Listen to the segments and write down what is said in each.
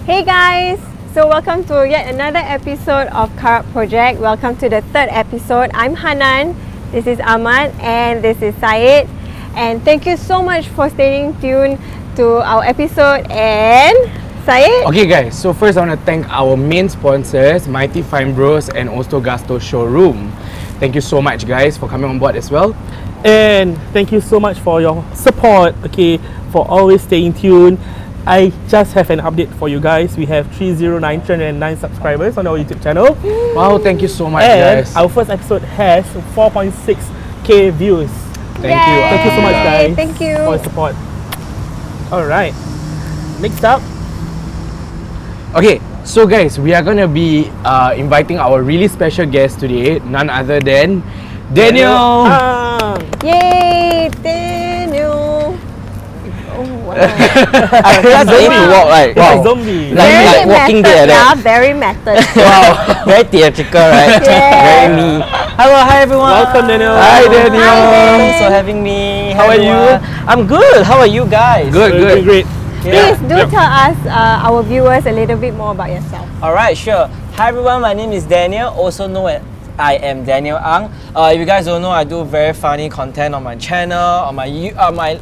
Hey guys! So welcome to yet another episode of Karak Project. Welcome to the third episode. I'm Hanan, this is Ahmad, and this is Syed. And thank you so much for staying tuned to our episode. And Syed? Okay guys, so first I want to thank our main sponsors, Mighty Fine Bros and also Gasto Showroom. Thank you so much guys for coming on board as well. And thank you so much for your support, okay, for always staying tuned. I just have an update for you guys. We have 309 subscribers on our YouTube channel. Wow, thank you so much And guys. our first episode has 4.6k views. Thank you. Thank you so much guys Thank you. for your support. Alright, next up. Okay, so guys, we are gonna be inviting our really special guest today, none other than Daniel. Yay! Daniel! Oh wow. I realized I need to walk like Wow. Zombie. like Walking Dead. Yeah, very method. Wow, very theatrical, right? Yeah. Very me. Hello, hi everyone. Welcome, Daniel. Hi, Daniel. Hi, Thanks for having me. How are you? I'm good. How are you guys? Good. Great. Please do tell us, our viewers, a little bit more about yourself. Alright, sure. Hi everyone, my name is Daniel, also known as I am Daniel Ang. If you guys don't know, I do very funny content on my channel, on my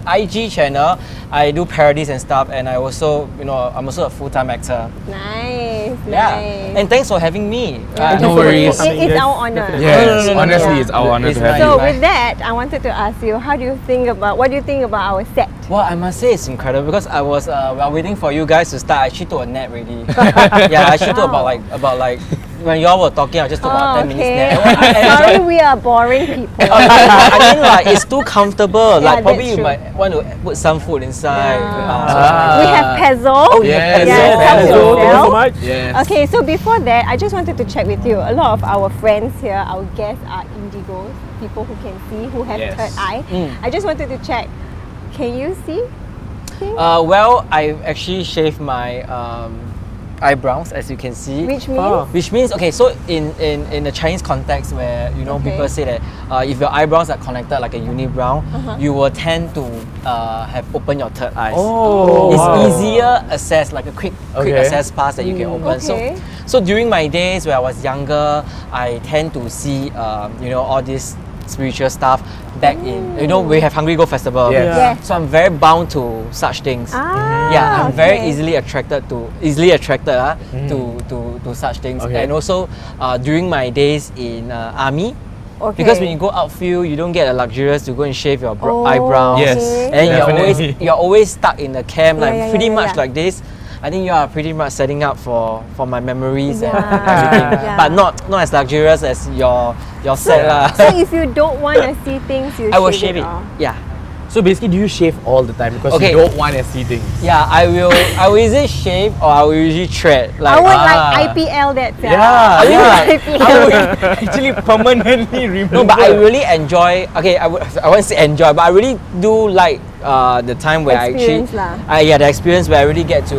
IG channel. I do parodies and stuff, and I also, I'm also a full-time actor. Nice. And thanks for having me. No worries. It's our honor. Yes, No. honestly, it's our honor It's to have my- you. So with that, I wanted to ask you, what do you think about our set? Well, I must say it's incredible because I was while waiting for you guys to start, I actually took a nap already. Yeah, I actually took about like when y'all were talking, I just took about 10 minutes nap. Sorry, we are boring people. I mean, like it's too comfortable. Yeah, Like probably that's you true. might want to put some food inside. We have Pezzo. Yes, yes, Pezzo. Thank you so Pezzo. much. Yes. Okay, so before that, I just wanted to check with you. A lot of our friends here, our guests are indigos, people who can see, who have Yes. third eye. I just wanted to check, can you see? Well, I actually shaved my eyebrows, as you can see. Which means? Oh. Which means, okay, so in the Chinese context where, Okay. people say that if your eyebrows are connected like a unibrow, you will tend to have open your third eyes. Oh, It's wow. easier access, like a quick Okay. access pass that you can open. Okay. So during my days where I was younger, I tend to see, all this spiritual stuff back in, we have Hungry Go Festival. Yes. Yes. So I'm very bound to such things. Yeah, I'm very easily attracted to such things. Okay. And also during my days in army, Okay. because when you go outfield, you don't get a luxurious to go and shave your Oh, eyebrows. Yes. And Definitely. you're always stuck in the camp, like Yeah, pretty yeah, much yeah. like this. I think you are pretty much setting up for my memories and Yeah. everything, Yeah. but not as luxurious as your set lah. So if you don't want to see things, you I will shave it. off. Yeah. So basically, do you shave all the time because Okay. you don't want to see things? Yeah, I will either shave or I will usually thread. I would Ah. like IPL that. Yeah, I would yeah. like IPL. Actually, permanently remove. No, but I really enjoy. Okay, I won't say enjoy, but I really do like the time where Experience I actually, the experience where I really get to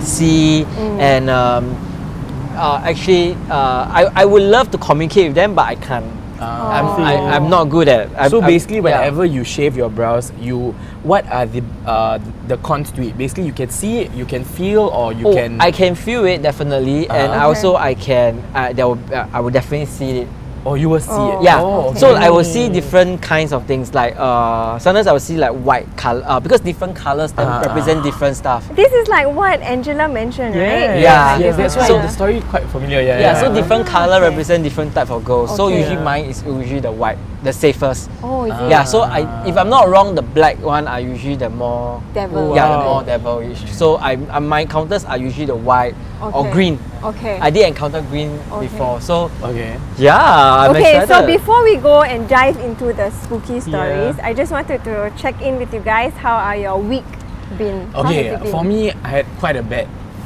see and I would love to communicate with them, but I can't. I'm not good at. So basically, yeah. whenever you shave your brows, what are the cons to it? Basically, you can see it, you can feel, or you can. I can feel it definitely, and Okay. also I can. I will definitely see it. Or you will see it. Yeah. Oh, So I will see different kinds of things. Like sometimes I will see like white color because different colors represent different stuff. This is like what Angela mentioned, right? Yeah. Yes, that's why So- the story quite familiar. Yeah. Yeah. So different color Okay. represent different type of girls. So Okay. usually mine is usually the white, the safest. Oh, is it? Yeah. So if I'm not wrong, the black one are usually the more. Devil. Yeah, the Wow. more devilish. So my encounters are usually the white or Okay. green. Okay. I did encounter green Okay. before. So Okay. yeah, I'm Okay, excited. so before we go and dive into the spooky stories, I just wanted to check in with you guys. How are your week been? How has Okay. it been? For me, I had quite a bad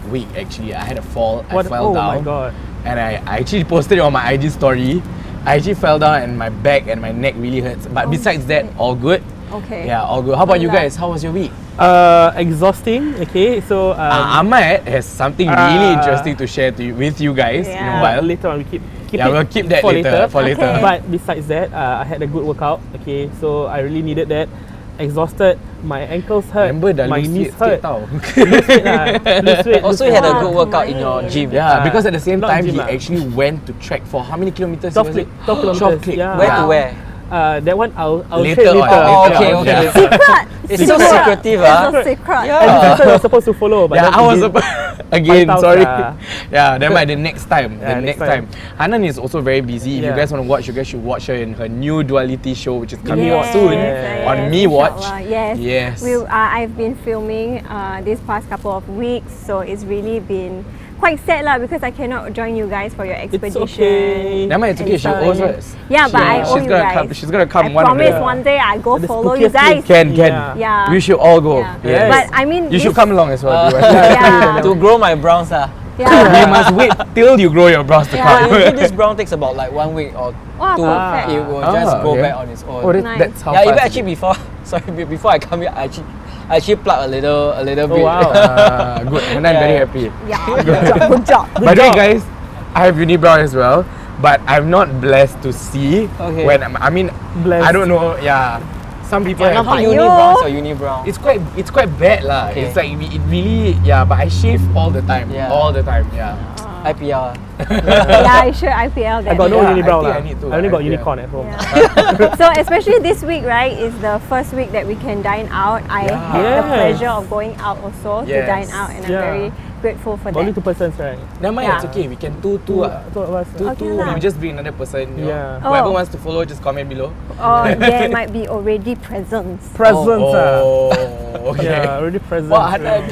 week actually. I had a fall. I What? fell Oh down. my god. And I actually posted it on my IG story. I actually fell down and my back and my neck really hurts. But besides that, all good. Okay. Yeah, all good. How about you Alright. guys? How was your week? Exhausting. Okay, so Ahmad has something really interesting to share with you guys in a Yeah. while. later on we keep Yeah, it we'll keep that for later. For later. Okay. But besides that, I had a good workout. Okay, so I really needed that. exhausted, my ankles hurt, Remember dah my lose knees weight hurt. tau. Lose weight lah. Lose weight. Also, you had a good workout in your gym. Yeah, because at the same Not time gym he lah. actually went to trek for how many kilometers? 12 was it? 12 kilometers. Yeah. Where to where? That one I'll Later share on. later. Oh, Later okay, on. okay. Yeah. Secret. It's so secretive, It's ah. a secret. Yeah. And this person was supposed to follow, but Yeah, then I he was didn't. again. Find out Sorry. lah. Yeah, then by the next time. Yeah, the next next time. Hanan is also very busy. If you Yeah. guys want to watch, you guys should watch her in her new duality show, which is coming out Yes, soon yes, on Me Watch. inshallah, Yes. Yes. I've been filming this past couple of weeks, so it's really been quite sad lah because I cannot join you guys for your It's expedition. okay. Never mind, it's okay. She And owes stuff. us. Yeah, but I owe she's you gonna guys. come. She's gonna come I one of promise the. one day I go The follow you spookiest guys. Can. Yeah. We should all go. Yeah. Yes. But I mean, You should this- come along as well. Yeah. To grow my brows, ah. We Yeah. must wait till you grow your brows to Yeah. come. Usually this brown takes about like 1 week or Wow, two. perfect. It will just Ah, go okay. back on its own. Oh, Nice. that's how Yeah, even fast actually before, before I come here, I actually pluck a little bit. wow. Good. Hanan very happy. Yeah. Good job. By the way, guys, I have unibrow as well, but I'm not blessed to see Okay. when I mean Blessed. I don't know. Yeah, some people You're have not it. unibrows or unibrow. It's quite bad lah. Okay. It's like it really but I shave all the time. Yeah. All the time. Yeah. IPL. Yeah, I should IPL that. I got no Yeah, unibrow I think lah. I need to I only got yeah. unicorn at home. Yeah. So especially this week, right, is the first week that we can dine out. I had the Yes. pleasure of going out also to Yes. dine out, and I'm Yeah. very grateful for Only that. 2 persons, right? Never mind, Yeah. it's okay. We can two lah. Two of us. Two. Okay lah. We just bring another person. You know. Yeah. Whoever Oh. wants to follow, just comment below. Or there might be already presents. Presents. Oh, okay. Yeah, already presents. Wah, Hanan.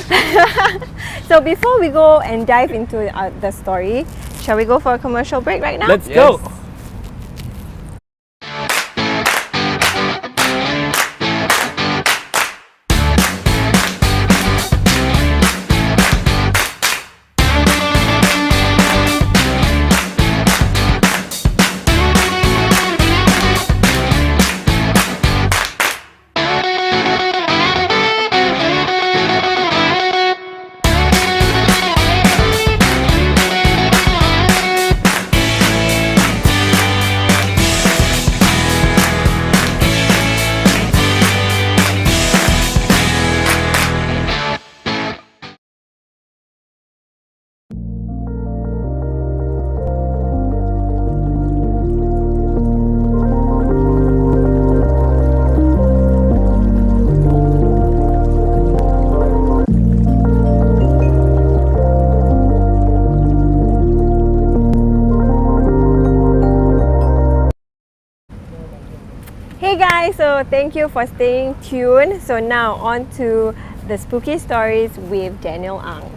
So before we go and dive into the story, shall we go for a commercial break right now? Let's Yes. go. Hey guys, so thank you for staying tuned. So now on to the spooky stories with Daniel Ang.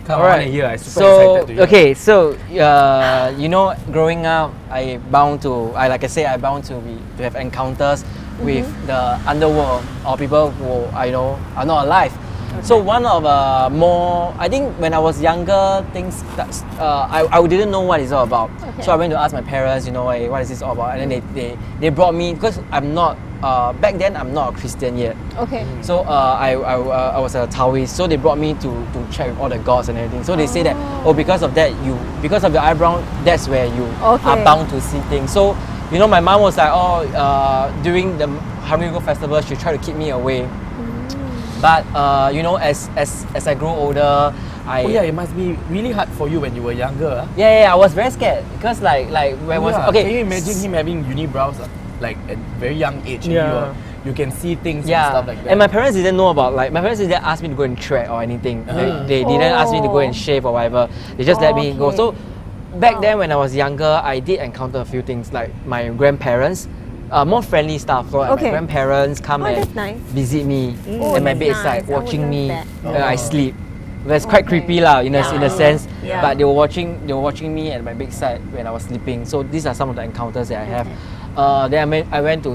Come Alright. on here. I'm super So excited to hear. okay, so you know, growing up, I bound to have encounters with the underworld or people who I know are not alive. So one of more, I think when I was younger, things that I didn't know what it's all about. Okay. So I went to ask my parents, you know, hey, what is this all about? And then they brought me, because I'm not back then I'm not a Christian yet. Okay. So I was a Taoist, so they brought me to check with all the gods and everything. So they say that, because of that, because of the eyebrow, that's where you Okay. are bound to see things. So you know, my mom was like, during the Harimau festival, she tried to keep me away. But you know, as I grew older, Oh yeah, it must be really hard for you when you were younger. yeah, I was very scared because like when I was okay. Can you imagine him having unibrows like at very young age? Yeah. And you can see things Yeah, and stuff like that. and my parents didn't know about, like, my parents didn't ask me to go and trek or anything. They didn't ask me to go and shave or whatever. They just let me go. Okay. So back then when I was younger, I did encounter a few things, like my grandparents, more friendly stuff. So like Okay. my grandparents come Oh, and that's nice. visit me Oh, at my that's bedside, nice. I would watching love me that. when I sleep. That's quite Okay. creepy lah, in a sense. Yeah. But they were watching me at my bedside when I was sleeping. So these are some of the encounters that I have. Then I went to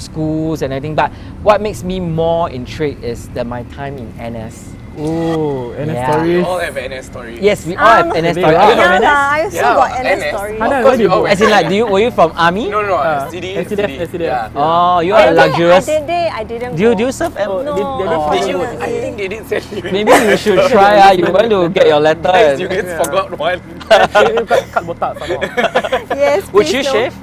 schools and everything. But what makes me more intrigued is that my time in NS. Oh, and Yeah. we stories. all have NS stories. Yes, we all have NS stories. Are you from Yeah NS? lah, I also Yeah, got NS NS. stories. Hanan, Of course where do we you all go? went. As in, like, were you from army? No, CD. SDF. Yeah. Oh, you are luxurious. I didn't Do you go. serve? Oh, No. they Did you? Oh. I think they did send you. Maybe you should try. You want to get your letter. Guys, you And, guys forgot one. Cut botak some more. Yes, would please you don't. shave?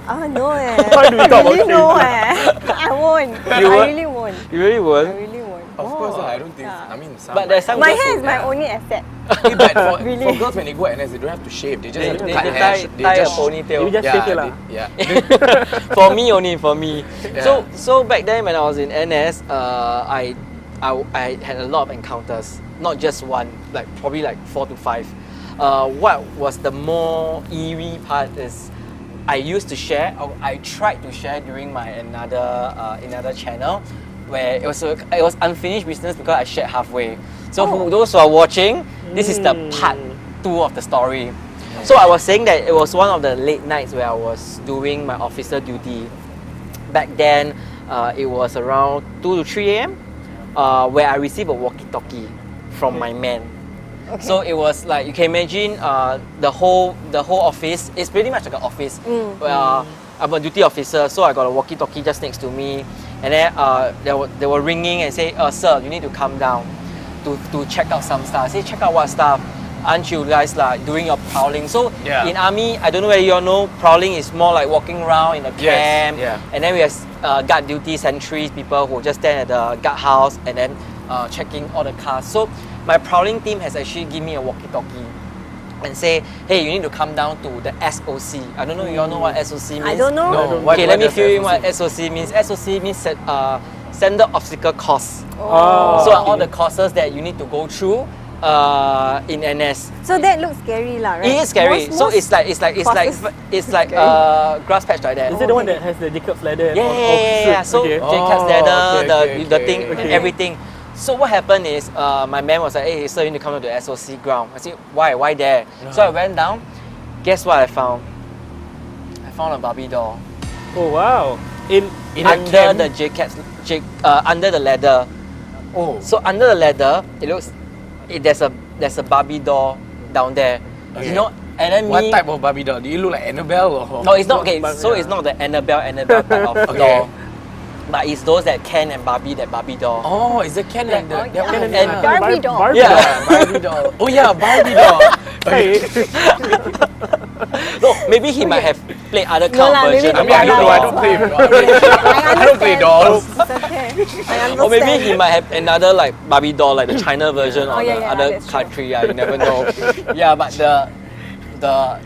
No Why do we talk about really shame? no I won't. I won't? really won't. You really I won't? really won't. Of course, I don't think. Yeah. I mean, some But there's some My girls hair who- is my only asset. but for Really? girls when they go NS, they don't have to shave. They just have to They cut hair. tie a ponytail. You just shake it lah. For me only, for me. Yeah. So back then when I was in NS, I had a lot of encounters. Not just one, like probably like 4 to 5. What was the more eerie part is I used to share. I tried to share during my another channel, where it was unfinished business because I shared halfway. So for those who are watching, this is the part 2 of the story. So I was saying that it was one of the late nights where I was doing my officer duty. Back then, it was around 2 to 3 a.m. Where I received a walkie-talkie from my man. Okay. So it was like, you can imagine the whole office. It's pretty much like an office. Where I'm a duty officer, so I got a walkie-talkie just next to me, and then they were ringing and say, "Sir, you need to come down to check out some stuff." I say, "Check out what stuff? Aren't you guys like doing your prowling?" So in army, I don't know whether you all know, prowling is more like walking around in the camp, and then we have guard duty sentries, people who just stand at the guard house and then checking all the cars. So my prowling team has actually given me a walkie-talkie and say, "Hey, you need to come down to the SOC." I don't know, you all know what SOC means? I don't know. No, Okay, let me does fill in SOC? what SOC means. SOC means standard obstacle course. Oh, So all the courses that you need to go through in NS. So that looks scary lah, right? It is scary. Most So it's like scary. grass patch like that. Is it the one that has the Jacob's ladder? Yeah. So Okay. Jacob's Oh, ladder, okay, the okay, thing, okay. and everything. So what happened is, my man was like, "Hey, sir, you need to come to the SOC ground." I said, "Why? Why there?" So I went down. Guess what I found? I found a Barbie doll Oh wow. In under the under the ladder. Oh. So under the ladder, there's a Barbie doll down there. Okay. You know, and then What me. type of Barbie doll? Do you look like Annabelle or? No, it's not okay. But- So it's not the Annabelle type of Okay. doll, but it's those that Ken and Barbie, that Barbie doll. Oh, is it Ken and the that one? and Barbie doll. Barbie Yeah. doll. Barbie doll. Oh yeah, Barbie doll. Hey. No, maybe he might have played other No kind lah, of maybe version I of mean, I Barbie don't know. I doll. don't play. I I don't play understand. dolls. It's okay. I understand. Or maybe he might have another like Barbie doll, like the China version or yeah, the yeah, other that's true. country. Yeah, you never know. Yeah, but the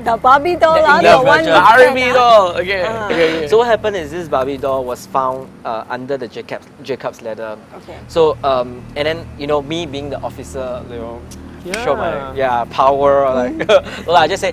The Barbie doll The lah, the English one version. with Barbie pen, doll. Okay. Ah. Okay. So what happened is this Barbie doll was found under the Jacob's ladder. Okay. So and then me being the officer, show my Yeah. power. Or like, well, I just say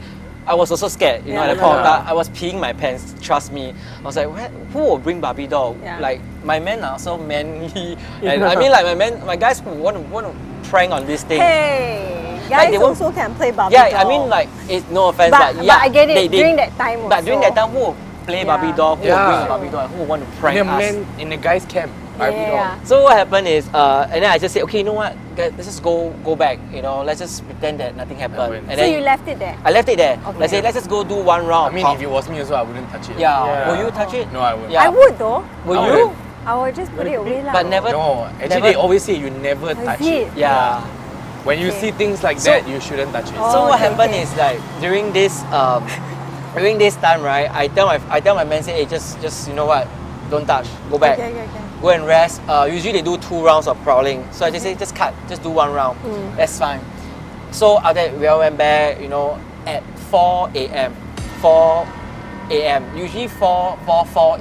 I was also scared. At the point of Yeah. time, I was peeing my pants. Trust me. I was like, who will bring Barbie doll? Yeah. Like my men are so manly, and I mean like my guys who want to prank on this thing. Hey, Like, guys they won't- also can play Barbie Yeah, doll. I mean like it's no offense, but, but yeah, I get it. they- during that time also. But during that time, who will play Barbie doll? Who will Yeah. bring a Barbie doll? Who will want to prank In the us? men in the guys' camp. Barbie doll. Yeah. So what happened is, and then I just said, okay, you know what, guys, let's just go back. Let's just pretend that nothing happened. Happened. And So then you left it there. I left it there. Okay. Let's say let's just go do one round. I mean, if it was me also, I wouldn't touch it. yeah. Yeah. Will you touch it? No, I wouldn't. Yeah. I would though. Will I you? wouldn't. I would just put it away lah. But never. No, actually Never- they always say you never Is touch it? it. Yeah. When you Okay. see things like So- that, you shouldn't touch it. Oh. So what okay, happened okay. is like during this time, right? I tell my man, say, hey, just you know what, don't touch, go back. Okay. Go and rest. Usually they do 2 rounds of prowling. So I just say, just cut, just do 1 round. That's fine. So after that, we all went back, at 4 a.m. 4 a.m. Usually 4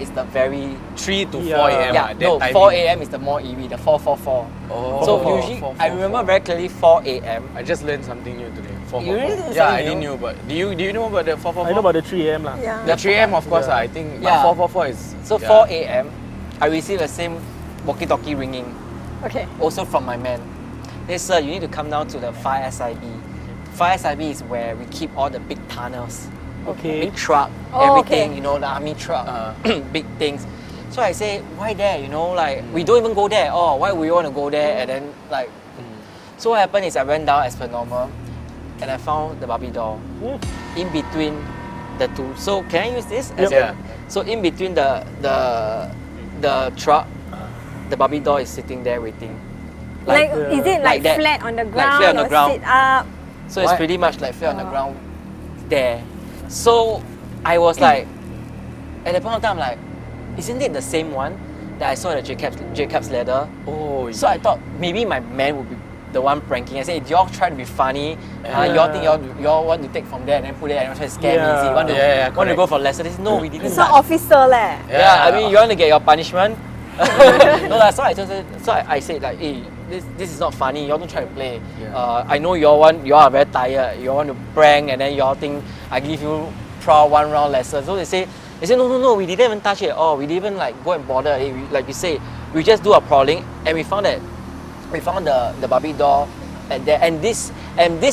is the very... 3 to 4 Yeah. a.m. Yeah, that no, timing. 4 a.m. is the more eerie, the 444. Oh. So 4, usually, 4, I remember very clearly 4 a.m. I just learned something new today. 4, You really did Yeah, I something didn't new? know, but do you know about the 444? I know about the 3 a.m. lah. Yeah. The 3 a.m. of course. Yeah. I think. Yeah. But 444 is. So yeah. 4 a.m., I received the same walkie-talkie ringing, Okay. also from my man. Hey sir, you need to come down to the fire SIB. Fire SIB is where we keep all the big tunnels, Okay. big truck, Oh, everything, okay. the army truck, big things. So I say, why there? Like, we don't even go there. Oh, why would you want to go there? And then like, so what happened is I went down as per normal, and I found the Barbie doll in between the two. So can I use this? Yep. Yeah. So in between the truck, the Barbie doll is sitting there waiting. Like, is it like like, that. flat on the Like ground flat on the or ground. sit up? So it's What? pretty much like flat on the ground there. So I was like, At that point of time, I'm like, isn't it the same one that I saw at Jacob's Ladder? Oh, So I thought maybe my man would be the one pranking. I said, if y'all try to be funny, y'all think y'all want to take from there and then put it and try to scam me. You want to want to go for lesser? They said, no, we didn't. It's not officer leh. Yeah, I mean, you want to get your punishment? No, so I said like, hey, this is not funny. Y'all don't try to play. I know y'all are very tired. Y'all want to prank and then y'all think I give you one round lesser. So they say no, we didn't even touch it at all. We didn't even like go and bother. Like you say, we just do a prowling and we found the Barbie doll and this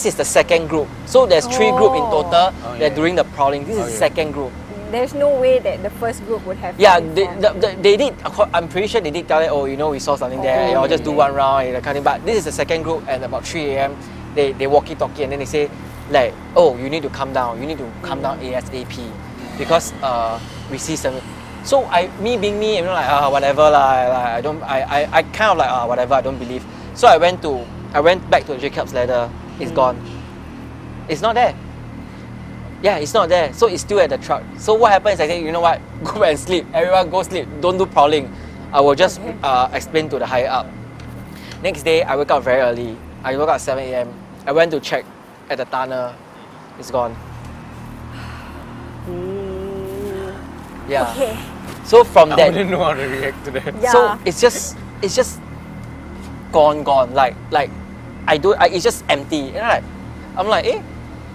is the second group. So there's 3 groups in total that doing the prowling. This is the second group. There's no way that the first group would have. Yeah, they did. I'm pretty sure they did tell it. We saw something there. Y'all just do one round and that kind of thing. But this is the second group, and about 3 a.m. they walkie-talkie and then they say like, oh, you need to calm down. You need to calm down ASAP because we see some. So me being me, like whatever lah. I kind of like whatever. I don't believe. So I went back to Jacob's Ladder. It's gone. It's not there. Yeah, it's not there. So it's still at the truck. So what happens is I say, you know what? Go back and sleep. Everyone go sleep. Don't do prowling. I will just explain to the higher up. Next day, I wake up very early. I woke up at 7 a.m. I went to check at the tunnel. It's gone. Yeah. Okay. So from I that, wouldn't know how to react to that. Yeah. so it's just gone. Like it's just empty. And I'm like,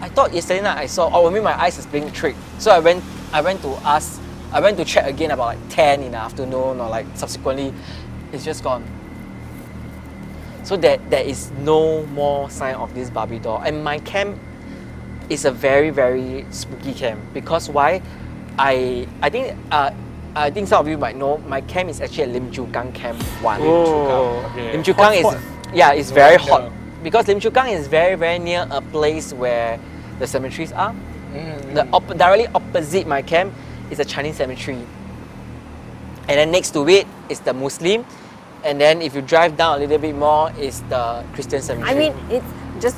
I thought yesterday night I saw. Oh, maybe my eyes is being tricked. So I went to check again about like 10 in the afternoon or like subsequently. It's just gone. So there is no more sign of this Barbie doll. And my camp is a very, very spooky camp because why? I think some of you might know my camp is actually at Lim Chu Kang Camp 1. Okay. Lim Chu Kang is very hot because Lim Chu Kang is very, very near a place where the cemeteries are. Directly opposite my camp is a Chinese cemetery, and then next to it is the Muslim, and then if you drive down a little bit more is the Christian cemetery. I mean, it's just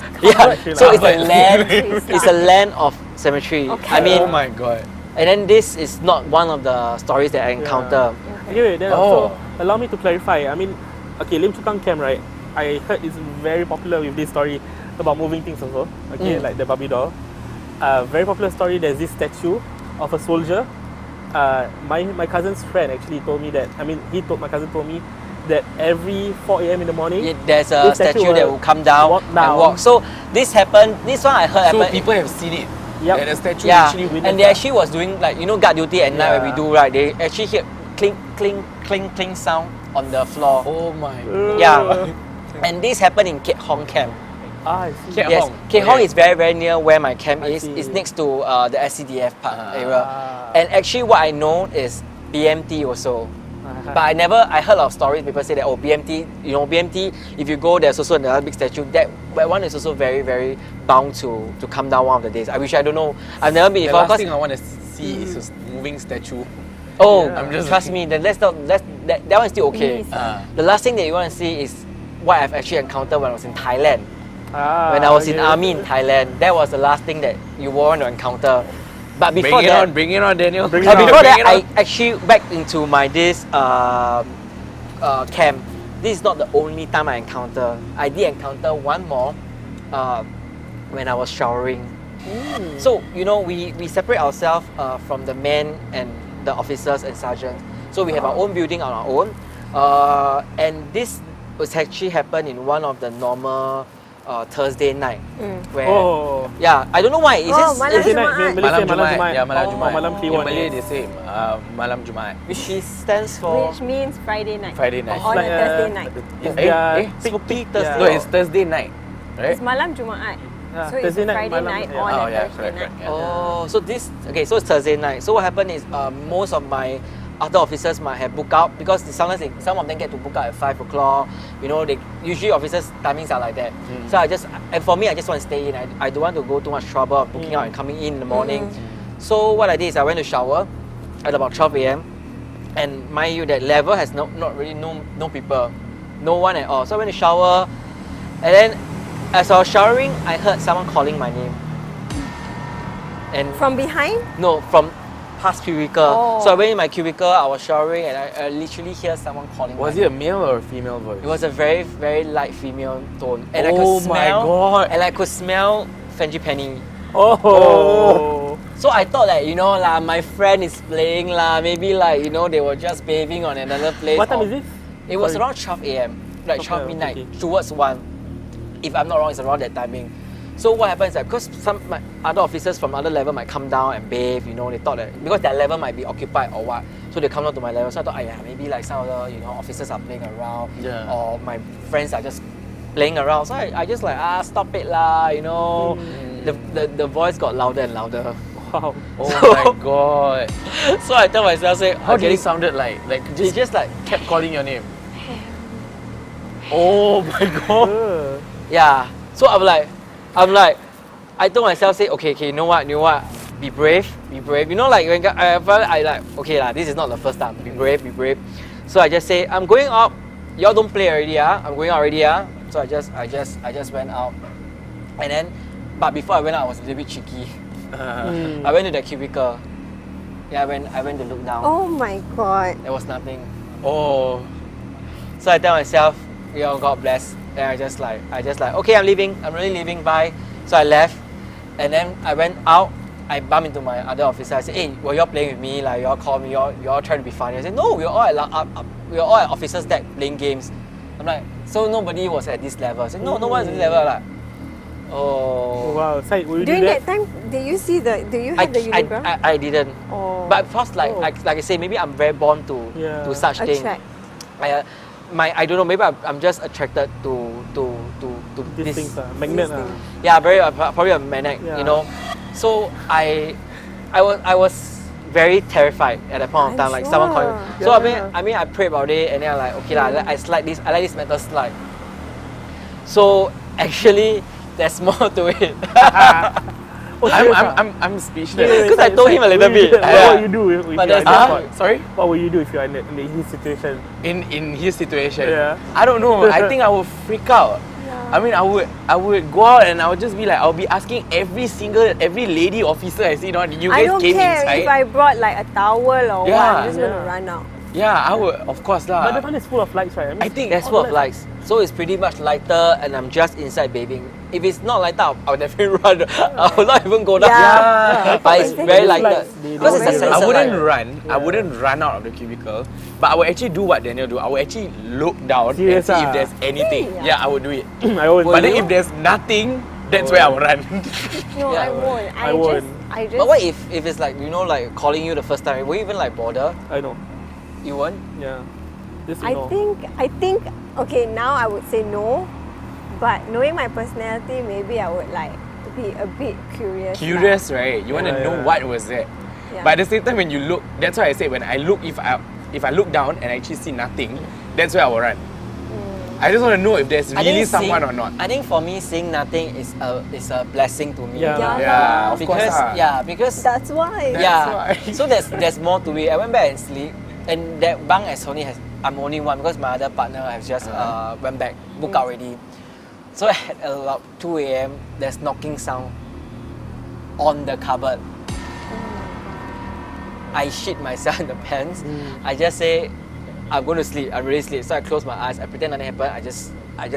so it's a land. It's a land of cemetery. Okay. I mean, oh my god. and then this is not one of the stories that I encounter. Anyway, then also allow me to clarify. I mean, okay, Lim Chu Kang Camp, right? I heard it's very popular with this story about moving things also. Okay, like the Barbie doll. Very popular story. There's this statue of a soldier. My cousin's friend actually told me that. I mean, my cousin told me that every 4 a.m. in the morning, There's a statue that will come down and walk. So this happened. This one I heard So happened. people have seen it. Yep. And the statue Yeah, actually witnessed and they actually was doing like guard duty at night when we do right. They actually hear clink clink clink clink sound on the floor. Oh my. Yeah, and this happened in Keat Hong Camp. I see. Keat Yes, Hong. Keat Hong Okay. is very, very near where my camp is. see. It's next to the SCDF park area. And actually what I know is BMT also. But I heard of stories, people say that, BMT, BMT, if you go, there's also another big statue. That one is also very, very bound to come down one of the days. I don't know. I've never been The before. last 'Cause- thing I want to see is a moving statue. Oh, I'm just trust me, then that one is still okay. Please. The last thing that you want to see is what I've actually encountered when I was in Thailand. When I was in army in Thailand, that was the last thing that you want to encounter. But before Bring it on, Daniel. Bring it but on. before Bring that, it on. I actually back into my this camp. This is not the only time I encounter. I did encounter one more when I was showering. So we separate ourselves from the men and the officers and sergeants. So we have our own building on our own, and this was actually happened in one of the normal Thursday night. Where I don't know why. It's just Malam Thursday night, Jumaat. Malaysia, Malam Jumaat. Jumaat. Yeah, Malam Oh, Jumaat. Malam In Kliwon. Malay they say Malam Jumaat. which stands for Which means Friday night. Friday night. On Like a Thursday night. It's Eh, their eh, peak- spooky peak, Thursday. No, it's Thursday night, right? It's Malam Jumaat. Yeah, So it's Thursday a night, Friday Malam, night yeah. on Oh a yeah, Thursday correct, night. correct. Yeah. So it's Thursday night. So what happened is most of my other officers might have booked out because sometimes some of them get to book out at 5 o'clock. They usually officers timings are like that. So and for me I just want to stay in. I don't want to go too much trouble of booking out and coming in the morning. So what I did is I went to shower at about 12 a.m. and mind you that level has not really no people, no one at all. So I went to shower, and then as I was showering I heard someone calling my name. And From behind? no, from past cubicle. So I went in my cubicle, I was showering, and I literally hear someone calling. Was it a male or a female voice? It was a very, very light female tone. And I Oh could my smell, God. And I could smell frangipani. Oh. So I thought that, you know, my friend is playing, maybe like, you know, they were just bathing on another place. What time is this? It was Sorry. around 12 a.m. Like Okay, 12 midnight, okay. towards 1. If I'm not wrong, it's around that timing. So what happens is that because some my other officers from other level might come down and bathe, you know, they thought that because their level might be occupied or what, so they come down to my level. So I thought, maybe like some other, you know, officers are playing around, or my friends are just playing around. So I just like, stop it lah, you know. The voice got louder and louder. Wow. Oh my God. So I tell myself, say, How did it sounded like? Like It's just like, kept calling your name. Oh my God. yeah. So I'm like, I told myself, say, okay, you know what, be brave. You know, like when I felt I like, okay lah, this is not the first time. Be brave. So I just say, I'm going up. Y'all don't play already, I'm going out already, So I just went out, and then, but before I went out, I was a little bit cheeky. I went to the cubicle. Yeah, I went to look down. Oh my God. There was nothing. Oh. So I tell myself, yo, God bless. And I just like, okay, I'm leaving. I'm really leaving. Bye. So I left, and then I went out. I bumped into my other officer. I said, hey, were y'all playing with me? Like y'all call me. Y'all trying to be funny. I said, no, we're all at officers' deck playing games. I'm like, so nobody was at this level. I said, no one's at this level. Like, Oh wow, Syed, will you During do that time, did you see the? Do you have the unigram? I didn't. Oh. But first, like I say, maybe I'm very born to such things. Attract. I don't know. Maybe I'm just attracted to These things are magnet. Yeah, probably a magnet. Yeah. You know, so I was very terrified at that point of time. Like someone calling. Sure. So Yeah. I mean I prayed about it, and then I'm like, okay lah, I like this metal slide. So actually, there's more to it. I'm speechless. Because I told him a little bit. What will you do if But you're in there's- that spot? Sorry? What will you do if you're in his situation? In his situation, Yeah. I don't know. I think I would freak out. I mean, I would go out and I would just be like, I'll be asking every lady officer I see, did you I guys don't came care inside? if I brought like a towel or what. Yeah. I'm just gonna run out. Yeah, I would, of course lah. But the one is full of lights, right? I think That's full of lights. So it's pretty much lighter, and I'm just inside bathing. If it's not lighter, I'll definitely run. I will not even go down. Yeah. But it's very lighter. They Because it's a don't sensor I wouldn't light. run. I wouldn't run out of the cubicle. But I would actually do what Daniel do. I would actually look down Serious and see if ah? there's anything. Really? Yeah, I would do it. I always But then you? if there's nothing, that's where I would run. No, Yeah. I won't. I won't. I just. But what if it's like, you know, like calling you the first time? Will you even like bother? I know. You won't? Yeah. Just I think. Okay, now I would say no, but knowing my personality, maybe I would like be a bit curious. Curious, right? You want to Yeah, know yeah. what was there. Yeah. But at the same time, when you look, that's why I say when I look, if I look down and I actually see nothing, that's where I will run. I just want to know if there's I really think someone or not. I think for me, seeing nothing is a blessing to me. Yeah. Yeah. Of course. Because because That's why. yeah. why. So there's more to it. I went back and sleep, and that bunk I'm only one because my other partner has just went back, booked out already. So at about 2 a.m. there's knocking sound on the cupboard. I shit myself in the pants. I just say, I'm going to sleep. I'm really sleep. So I close my eyes. I pretend nothing happened. I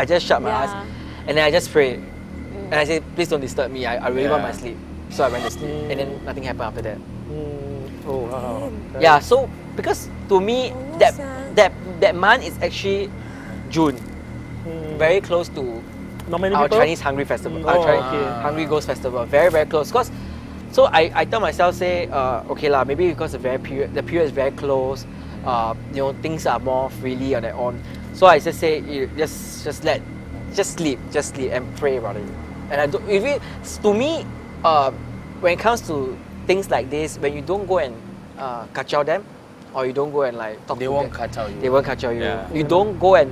just shut my eyes, and then I just pray, and I say, please don't disturb me. I really want my sleep. So I went to sleep, and then nothing happened after that. Oh wow. Yeah. So because to me that month is actually June, very close to Not many our people? Chinese Hungry Festival, Oh, okay. Hungry Ghost Festival, very very close. Cause so I tell myself say okay lah, maybe because the period is very close, you know, things are more freely on their own. So I just say just sleep and pray about it. And I don't, if it to me when it comes to things like this, when you don't go and kacau them, or you don't go and like talk They to won't them, kacau you. They won't kacau you. Yeah. You don't go and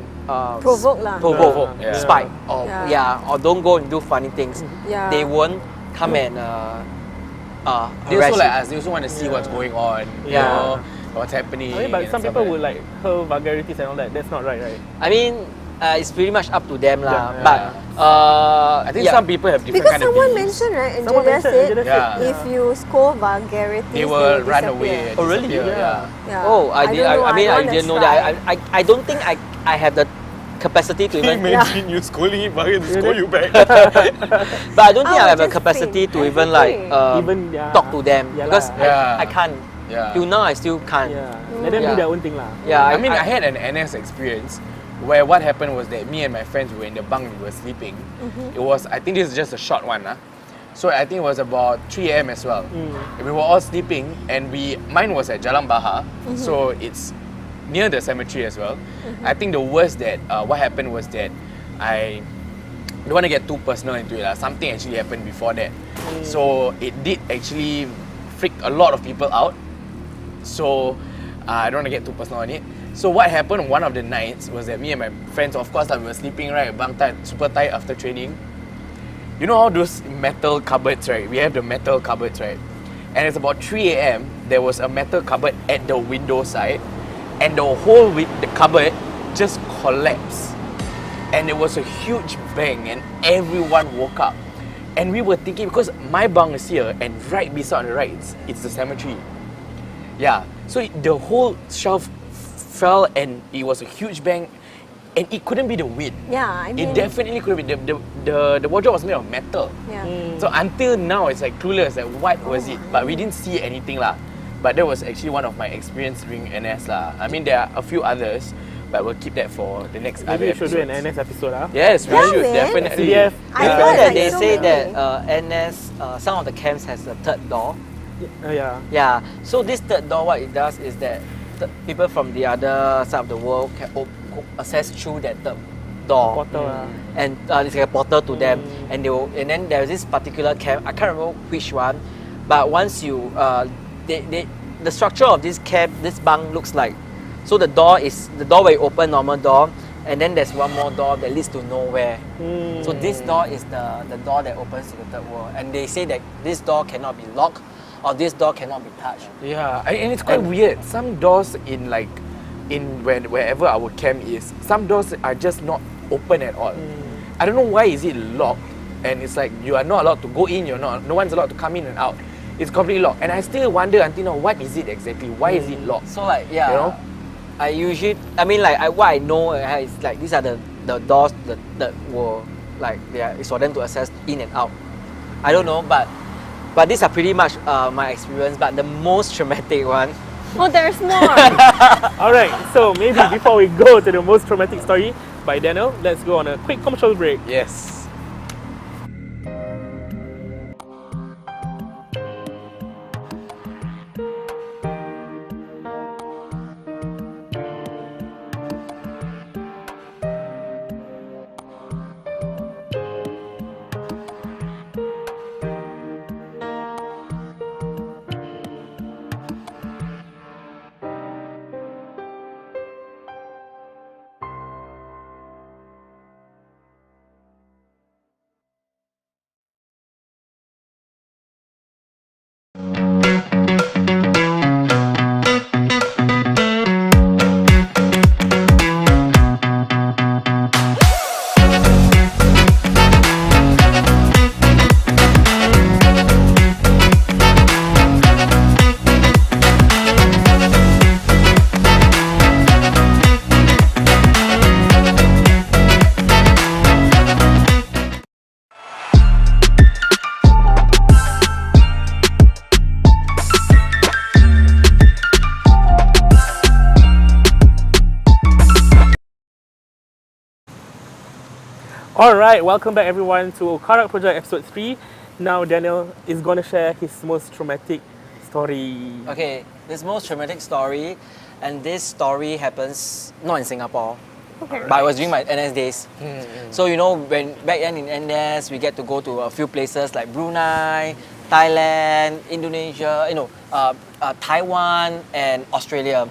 Provoke lah. provoke, Yeah. spite, or Yeah. or don't go and do funny things. Yeah. They won't come and They harass also like you. us. They also want to see what's going on. You Yeah. know, what's happening. I mean, but and some stuff people like would like hurl vulgarities and all that. That's not right, right? I mean, it's pretty much up to them lah. Yeah. But I think some people have different Because kind of someone beliefs. mentioned, right? Someone Angela mentioned, said, Angela said, if you score vulgarities, They will run disappear. away. Oh, really? disappear, Yeah. Yeah. Oh, I don't know, didn't know that. I don't think I have the capacity to even. Imagine you scolding him, to scold you back. But I don't think I I have would the just capacity think, to even like Even, yeah. talk to them Yeah because lah. I can't. Yeah. Till now I still can't. Yeah. Let them do Yeah. their own thing lah. Yeah, I mean, I had an NS experience where what happened was that me and my friends were in the bunk, we were sleeping. It was, I think this is just a short one. So I think it was about 3 a.m. as well. And we were all sleeping and mine was at Jalan Bahar, so it's near the cemetery as well. I think the worst that, what happened was that I don't want to get too personal into it. Something actually happened before that. So it did actually freak a lot of people out. So I don't want to get too personal on it. So what happened one of the nights was that me and my friends, of course, we were sleeping, right? Bang tight, super tight after training. You know all those metal cupboards, right? We have the metal cupboards, right? And it's about 3 a.m. There was a metal cupboard at the window side, and the whole the cupboard just collapsed. And it was a huge bang, and everyone woke up. And we were thinking, because my bunk is here, and right beside on the right, it's the cemetery. Yeah, so the whole shelf fell, and it was a huge bang, and it couldn't be the wind. Yeah, I mean, It definitely couldn't be. The wardrobe was made of metal. yeah. So until now, it's like clueless, like what was it? But we didn't see anything lah. But that was actually one of my experience during NS lah. I mean, there are a few others, but we'll keep that for the next Maybe other we should do an episodes. NS episode. Yes, we Yeah, should man. definitely. CDF. I You heard know that like they so say many. that NS, some of the camps has a third door. Yeah. Yeah. So this third door, what it does is that people from the other side of the world can access through that third door. Portal lah. And it's like a portal to them. And then there's this particular camp. I can't remember which one, but once you the structure of this camp, this bunk looks like. So the door where you open, normal door, and then there's one more door that leads to nowhere. So this door is the door that opens to the third world, and they say that this door cannot be locked or this door cannot be touched. Yeah, and it's quite weird. Some doors wherever our camp is, some doors are just not open at all. I don't know why is it locked, and it's like you are not allowed to go in. No one's allowed to come in and out. It's completely locked, and I still wonder until now, what is it exactly? Why is it locked? So like yeah, You know? what I know is like these are the doors that were like it's for them to access in and out. I don't know, but these are pretty much my experience. But the most traumatic one. Oh, there's more. Alright, so maybe before we go to the most traumatic story by Daniel, let's go on a quick commercial break. Yes. Alright, welcome back everyone to Karak Project episode 3. Now Daniel is going to share his most traumatic story. Okay, this most traumatic story, and this story happens not in Singapore, but it was during my NS days. So you know, when back then in NS, we get to go to a few places like Brunei, Thailand, Indonesia, Taiwan, and Australia.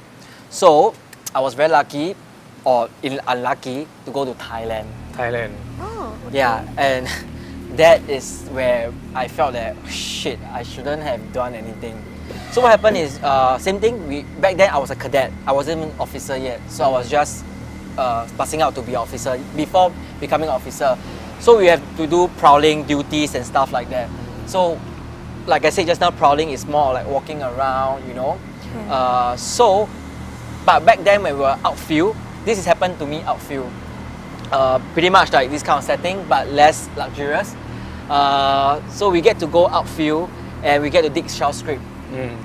So I was very lucky, or unlucky, to go to Thailand. Thailand. Oh, Yeah, and that is where I felt that shit, I shouldn't have done anything. So what happened is same thing. Back then I was a cadet. I wasn't an officer yet, so I was just passing out to be officer before becoming officer. So we have to do prowling duties and stuff like that. So, like I said just now, prowling is more like walking around, you know. But back then when we were outfield, this has happened to me outfield. Pretty much like this kind of setting, but less luxurious. So we get to go outfield and we get to dig shell scrape.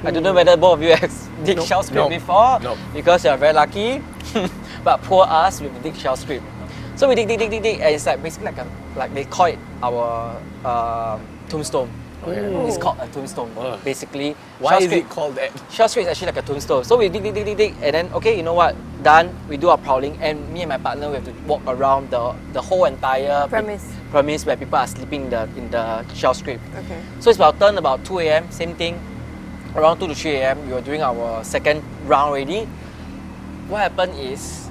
I don't know whether both of you have dig shell scrape before, because you're very lucky. But poor us with the dig shell scrape. So we dig, and it's like basically like they call it our tombstone. It's called a tombstone, basically. Why is it called that? Shell scrape is actually like a tombstone. So we dig, and then okay, you know what? Done. We do our prowling, and me and my partner we have to walk around the whole entire premise where people are sleeping in the shell scrape. Okay. So it's about 2 a.m. Same thing. Around 2 to 3 a.m. we were doing our second round already. What happened is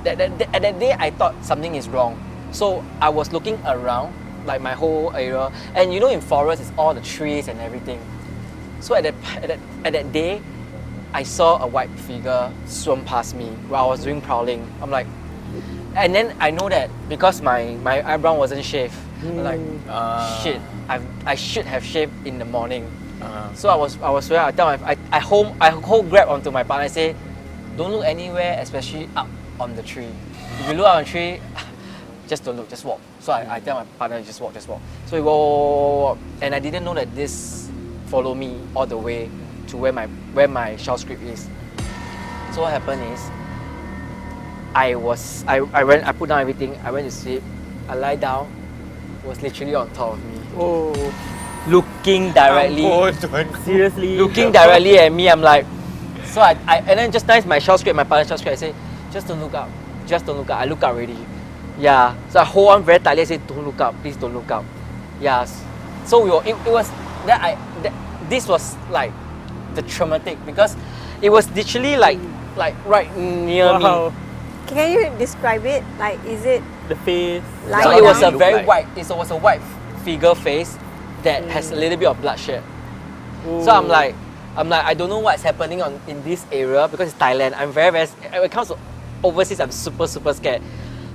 that day I thought something is wrong. So I was looking around, like my whole area, and you know in forest it's all the trees and everything. So at that day, I saw a white figure swim past me while I was doing prowling. I'm like, and then I know that because my eyebrow wasn't shaved. I'm like, shit, I should have shaved in the morning. So I was where I tell I hold grab onto my partner. I say, don't look anywhere, especially up on the tree. If you look up on the tree, just don't look, just walk. So I tell my partner, just walk. So we walk, and I didn't know that this followed me all the way to where my shell scrape is. So what happened is, I put down everything, I went to sleep, I lie down, it was literally on top of me. Looking directly. Seriously? Looking directly at me, I'm like, so I and then just nice my shell scrape, my partner's shell scrape, I say, just don't look up. I look up already. Yeah. So I hold on very tightly, I say, don't look up, please don't look up. Yeah. So it was that this was like the traumatic, because it was literally like right near me. Can you describe it? Like, is it The face. So it was a very white. It was a white figure face that has a little bit of bloodshed. So I'm like, I don't know what's happening in this area, because it's Thailand. I'm very, very. When it comes to overseas, I'm super scared.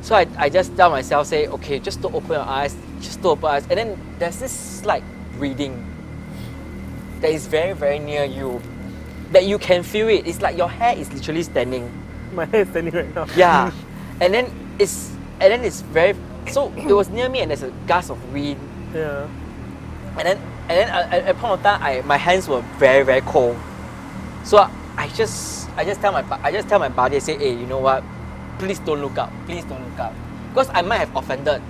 So I just tell myself, say, okay, just don't open your eyes, and then there's this slight breathing that is very, very near you, that you can feel it. It's like your hair is literally standing. My hair is standing right now. Yeah, and then it's very. So it was near me, and there's a gust of wind. Yeah. And then at a point of time, my hands were very, very cold. So I just tell my body, I say, hey, you know what? Please don't look up. Because I might have offended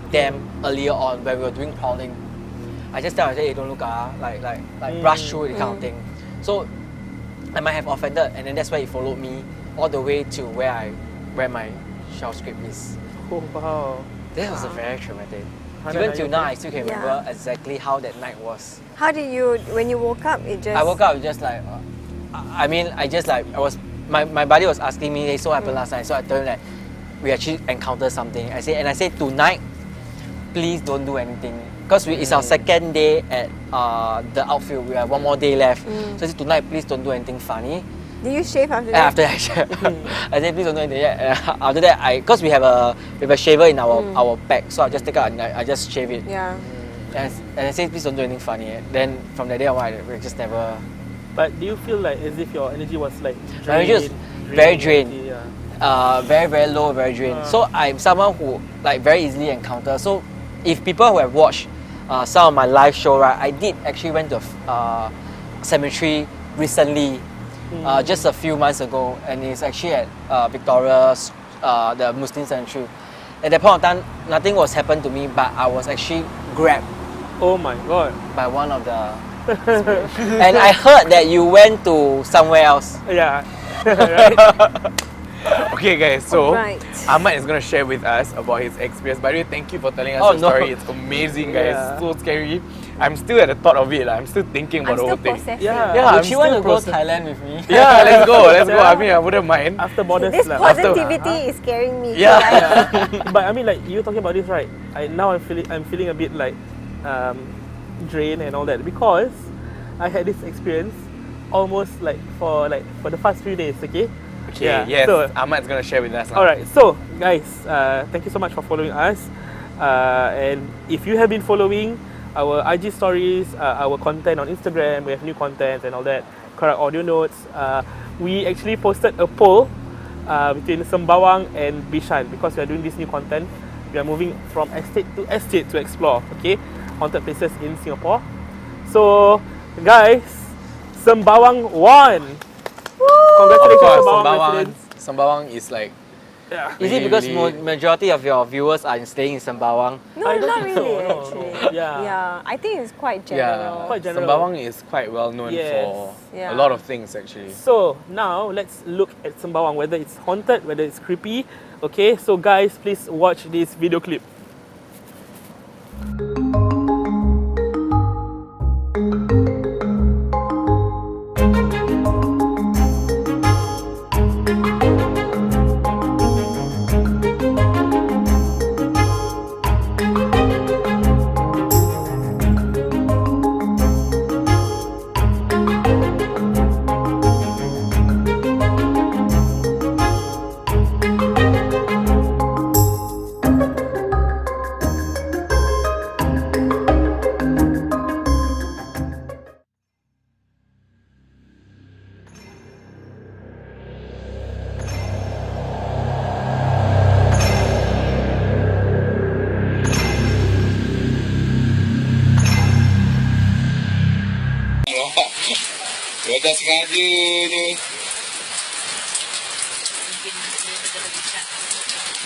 them earlier on when we were doing prowling. I just tell myself, hey, don't look up, like brush through the kind of thing. So I might have offended, and then that's why he followed me all the way to where my shell scrape is. Oh wow. That was a very traumatic. Hanan, Even till now, I still can remember exactly how that night was. How did you, when you woke up, it just... I woke up just like, my body was asking me, hey, so what happened last night? So I told him that we actually encountered something. I said, tonight, please don't do anything. Because it's our second day at the outfield. We have one more day left. So I said, tonight, please don't do anything funny. Did you shave after that? After that, I shaved. I said, please don't do anything yet. After that, because we have a shaver in our bag, so I just take out and I just shave it. Yeah. And I said, please don't do anything funny. Then from that day on, we just never. But do you feel like as if your energy was like drained? My energy was very drained. Yeah. Very, very low, very drained. So I'm someone who like very easily encounter. So if people who have watched some of my live show, right, I did actually went to a cemetery recently, just a few months ago, and it's actually at Victoria, the Muslim cemetery. At that point of time, nothing was happened to me, but I was actually grabbed. Oh my god. By one of the spirits. And I heard that you went to somewhere else. Yeah. Right? Okay guys, so Right. Ahmad is going to share with us about his experience. By the way, thank you for telling us the story. It's amazing guys, Yeah. so scary. I'm still at the thought of it. I'm still thinking about I'm the still whole thing. processing. Yeah. Would you want to go Thailand with me? Yeah, let's go. Yeah. I mean, I wouldn't mind. After borders This lah. positivity is scaring me. Yeah. But I mean, like you talking about this, right? I'm feeling a bit like drained and all that, because I had this experience almost like for the past few days. Okay, Okay, Yeah, yes, so- Ahmad's gonna share with us now. Alright, so guys, thank you so much for following us. And if you have been following our IG stories, our content on Instagram, we have new content and all that, correct audio notes. We actually posted a poll between Sembawang and Bishan because we are doing this new content. We are moving from estate to explore, okay, haunted places in Singapore. So, guys, Sembawang won. Congratulations, Of course, Sembawang residents. Sembawang is like Yeah. Is it Really, because really- majority of your viewers are staying in Sembawang? No, I don't not think so, really. no, Actually, no. Yeah. yeah. I think it's quite general. Quite general. Sembawang is quite well known Yes. for Yeah. a lot of things actually. So now let's look at Sembawang, whether it's haunted, whether it's creepy. Okay, so guys, please watch this video clip. Kau tak sengaja ni.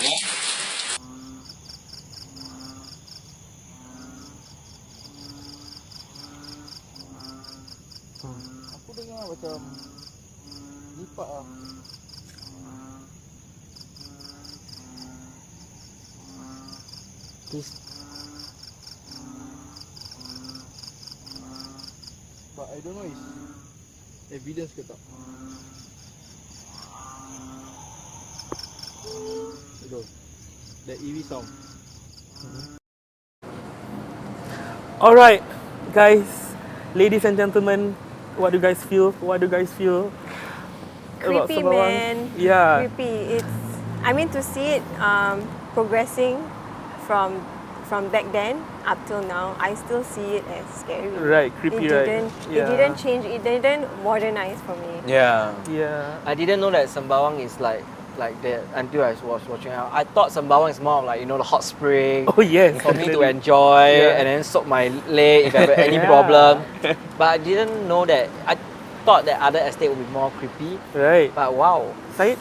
Ya? Aku dengar macam lipat ah. But I don't know is evidence ke tak. Aduh. That eerie sound. Alright, guys, ladies and gentlemen, what do you guys feel? What do you guys feel about Creepy, Sembawang? man. Yeah. Creepy. I mean, to see it progressing from back then up till now, I still see it as scary. Right, creepy, it right? didn't, Yeah. It didn't change. It didn't modernize for me. Yeah. Yeah. I didn't know that Sembawang is like that until I was watching out. I thought Sembawang is more of like, you know, the hot spring Oh yes. for me to definitely. enjoy Yeah. and then soak my leg if I have any Yeah. problem. But I didn't know that. I thought that other estate would be more creepy. Right. But wow. Syed?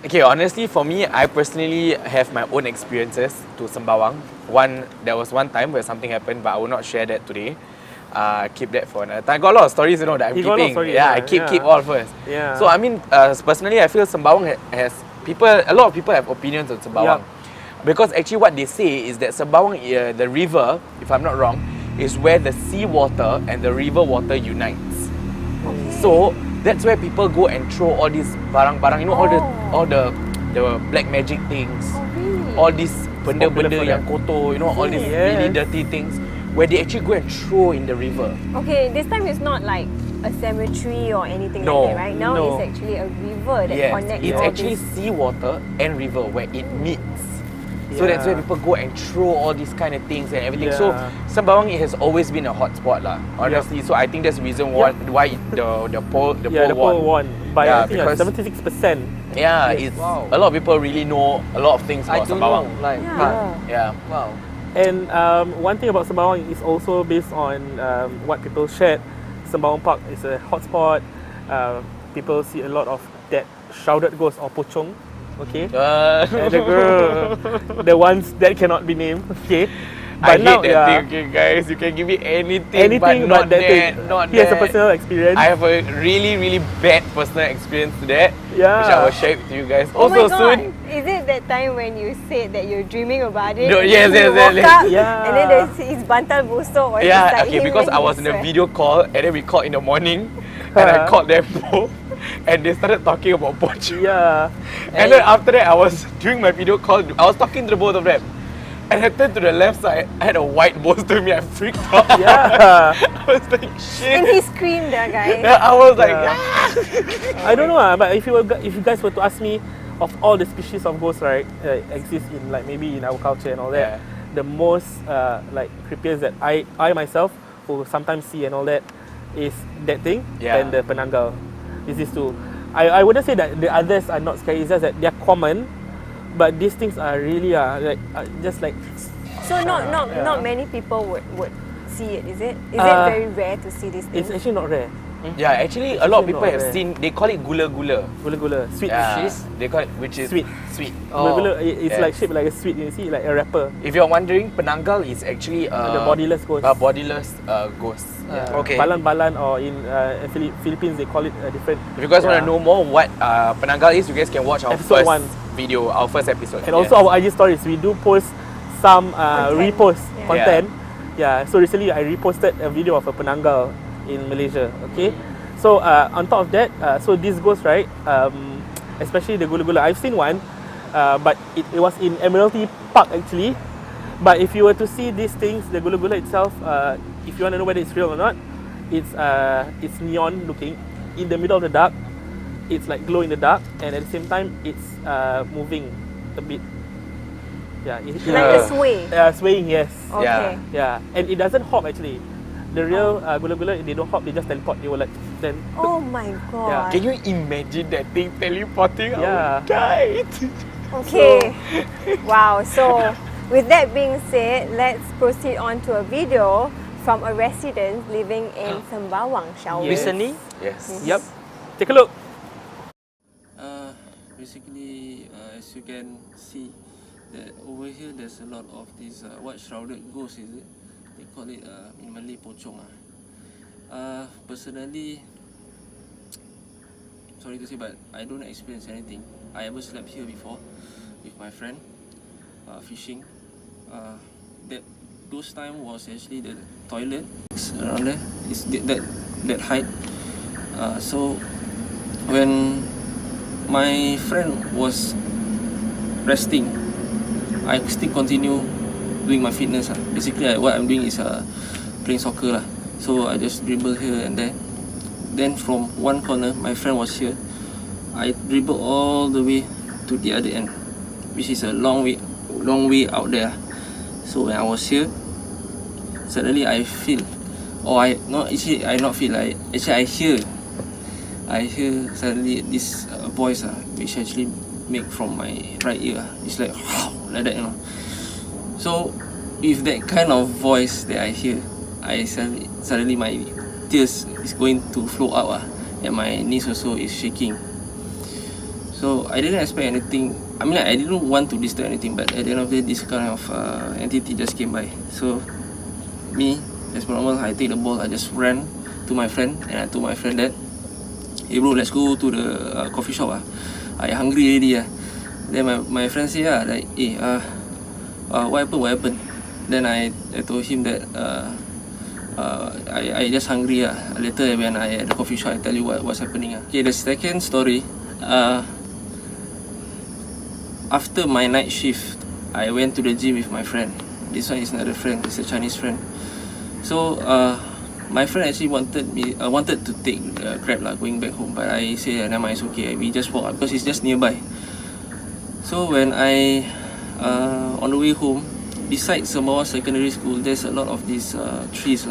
Okay, honestly, for me, I personally have my own experiences to Sembawang. There was one time where something happened, but I will not share that today. Keep that for another time. I got a lot of stories, you know, that I'm You got a lot of keeping. stories, Yeah, I yeah. keep all first. Yeah. So I mean, personally, I feel Sembawang has people. A lot of people have opinions on Sembawang, because actually what they say is that Sembawang, the river, if I'm not wrong, is where the sea water and the river water unites. So that's where people go and throw all these barang-barang, you know, all the black magic things, Oh, really? all these Popular benda-benda for yang them. kotor, you know, all these Yes. really dirty things, where they actually go and throw in the river. Okay, this time it's not like a cemetery or anything No, like that. Right now, no. it's actually a river that Yes, connects it's all actually these. seawater and river where it meets. So that's where Yeah. people go and throw all these kind of things and everything. So Yeah. Sembawang, it has always been a hot spot lah, honestly. So I think that's the reason why the poll Yeah, the poll won by Yeah, I think because- 76%. Yeah, Yes. it's Wow. a lot of people really know a lot of things I about don't know. Sembawang. Like, Yeah. but Yeah. wow. And one thing about Sembawang is also based on what people shared. Sembawang Park is a hotspot. People see a lot of dead shrouded ghosts or pocong. Okay. And the girl, the ones that cannot be named. Okay. I But hate now, that yeah, thing, okay, guys. You can give me anything, anything but not but that that. thing. Not He has a that. personal experience. I have a really, really bad personal experience to that, Yeah. which I will share with you guys. Oh my Also god! soon. Is it that time when you said that you're dreaming about it? No, and yes, then you yes, woke yes. up, Yeah. and then there's his bantal busuk or Yeah, beside okay, him because and I he was in a swear. video call and then we called in the morning and I called them both and they started talking about poach. Yeah. And then after that, I was doing my video call. I was talking to the both of them. And I turned to the left side, I had a white bolster me, I freaked out. Yeah. I was like, shit. And he screamed, that guy. Yeah, I was like, I don't know, but if you guys were to ask me of all the species of ghosts, right, exist in like maybe in our culture and all that, the most like creepiest that I myself who sometimes see and all that is that thing and the penanggal. This is two. I wouldn't say that the others are not scary. It's just that they're common, but these things are really just like. So not many people would see it, is it? Is it very rare to see these things? It's actually not rare. yeah, actually a lot of people have seen, they call it gula-gula. Gula-gula, sweet cheese. They call it, which is sweet. Gula-gula, it's like shaped like a sweet. You see, like a wrapper. If you're wondering, penanggal is actually The bodiless ghost. A bodiless ghost. Yeah. Okay. Balan-balan, or in Philippines they call it a different. If you guys want to know more what penanggal is, you guys can watch our Episode first 1. video, our first episode. And also our IG stories, we do post some repost content. Yeah. So recently I reposted a video of a penanggal in Malaysia. Okay. So on top of that, so this ghost, right, especially the gula-gula, I've seen one, but it was in Admiralty Park actually. But if you were to see these things, the gula-gula itself, if you want to know whether it's real or not, it's neon looking, in the middle of the dark. It's like glow in the dark, and at the same time it's moving a bit. Yeah, like a sway. Swaying, yes. Okay. Yeah, and it doesn't hop actually. The real gula-gula, they don't hop, they just teleport. They will like then. Oh my god. Can you imagine that thing teleporting? Yeah. I would die. Okay. Wow. So with that being said, let's proceed on to a video from a resident living in Sembawang, shall we? Recently? Yes. Yep. Take a look. Basically, as you can see, that over here there's a lot of these white shrouded ghosts, is it? They call it in Malay pocong. Personally, sorry to say, but I don't experience anything. I ever slept here before with my friend, fishing. Those time was actually the toilet around there. It's that height. So when my friend was resting, I still continue doing my fitness. Basically, what I'm doing is playing soccer. So I just dribble here and there. Then from one corner, my friend was here. I dribble all the way to the other end, which is a long way out there. So when I was here, suddenly I feel, I hear suddenly this voice which actually make from my right ear. It's like like that, you know. So with that kind of voice that I hear, I suddenly my tears is going to flow out, and my knees also is shaking. So I didn't expect anything. I mean, I didn't want to disturb anything, but at the end of the day, this kind of entity just came by. So me, as normal, I take the ball, I just ran to my friend, and I told my friend that, hey bro, let's go to the coffee shop. I hungry already. Then my friend say, like, hey, what happened? Then I told him that I just hungry. Later when I at the coffee shop, I tell you what's happening. Okay, the second story. After my night shift, I went to the gym with my friend. This one is another friend. It's a Chinese friend. So my friend actually wanted to take Grab going back home, but I said, never mind, it's okay. We just walk because it's just nearby. So when I on the way home, besides Sembawang Secondary School, there's a lot of these trees .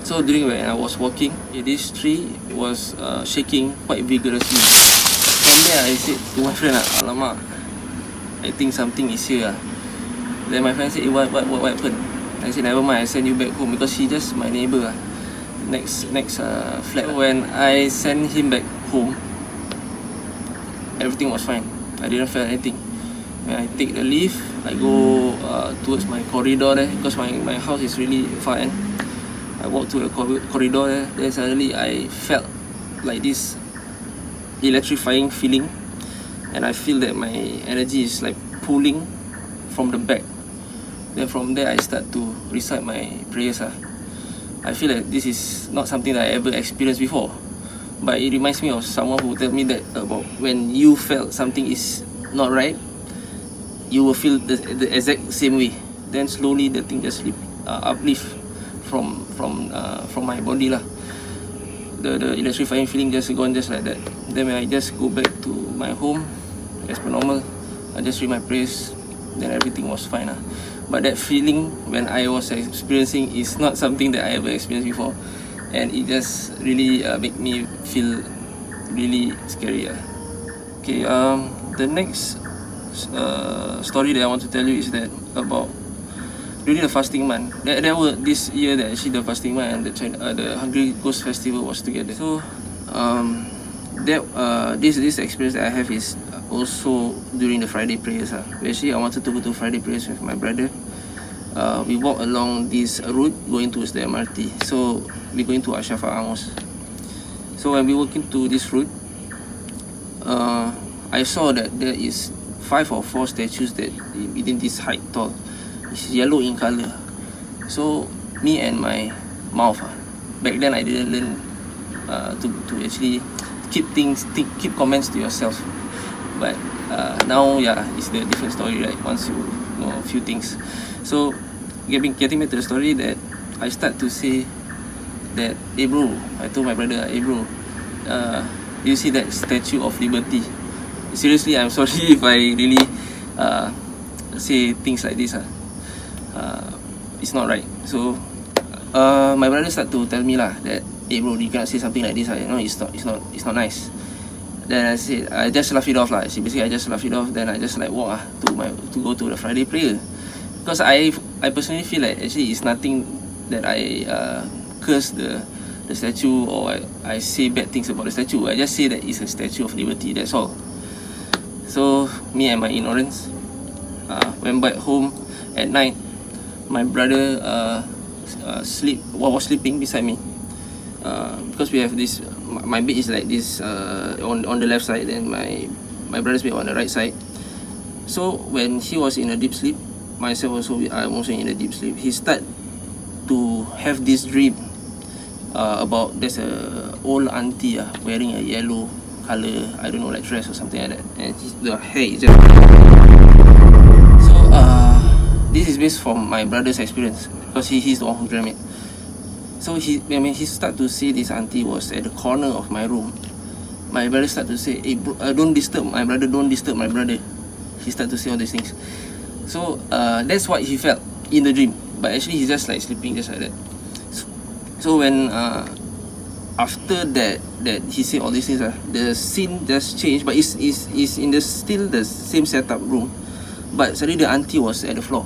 So during when I was walking, this tree was shaking quite vigorously. From there, I said to my friend, alamak, I think something is here. Then my friend said, what happened? I said, never mind, I send you back home because he just my neighbor, next flat. When I sent him back home, everything was fine. I didn't feel anything. When I take the lift, I go towards my corridor there because my house is really far end. I walk to the corridor there. Then suddenly I felt like this electrifying feeling, and I feel that my energy is like pulling from the back. Then from there I start to recite my prayers. I feel that this is not something that I ever experienced before, but it reminds me of someone who told me that about when you felt something is not right, you will feel the exact same way. Then slowly the thing just uplift from my body lah. The electrifying feeling just gone just like that. Then when I just go back to my home as per normal, I just read my prayers, then everything was fine lah. But that feeling when I was experiencing is not something that I ever experienced before, and it just really make me feel really scary. Okay, the next story that I want to tell you is that about during the fasting month. There were this year that actually the fasting month and the Hungry Ghost Festival was together. So this experience that I have is also during the Friday prayers. Actually, I wanted to go to Friday prayers with my brother. We walk along this route going towards the MRT. So we're going to Ashafa Amos. So when we walk into this route, I saw that there is 5 or 4 statues that within this height tall. It's yellow in color. So me and my mouth, back then I didn't learn to actually keep comments to yourself. But now, yeah, it's the different story, right? Once you know a few things. So getting back to the story, that I start to say that, hey bro, I told my brother, hey bro, you see that Statue of Liberty? Seriously, I'm sorry if I really say things like this. It's not right. So my brother start to tell me lah that, hey bro, you cannot say something like this. You know, it's not nice. Then I said, I just laugh it off lah. Basically, I just laugh it off. Then I just like walk to go to the Friday prayer, because I personally feel like actually it's nothing that I curse the statue, or I say bad things about the statue. I just say that it's a Statue of Liberty. That's all. So me and my ignorance went back home at night. My brother was sleeping beside me, because we have this. My bed is like this on the left side, and my brother's bed on the right side. So when he was in a deep sleep, I'm also in a deep sleep. He started to have this dream about there's a old auntie wearing a yellow color, I don't know, like dress or something like that, and the hair is just. So this is based from my brother's experience, because he's the one who dreamt it. So when he started to see this auntie was at the corner of my room, my brother started to say, hey bro, don't disturb my brother, don't disturb my brother. He started to say all these things. So that's what he felt in the dream, but actually he's just like sleeping just like that. So when after that he said all these things, the scene just changed, but it's in still the same setup room, but suddenly the auntie was at the floor.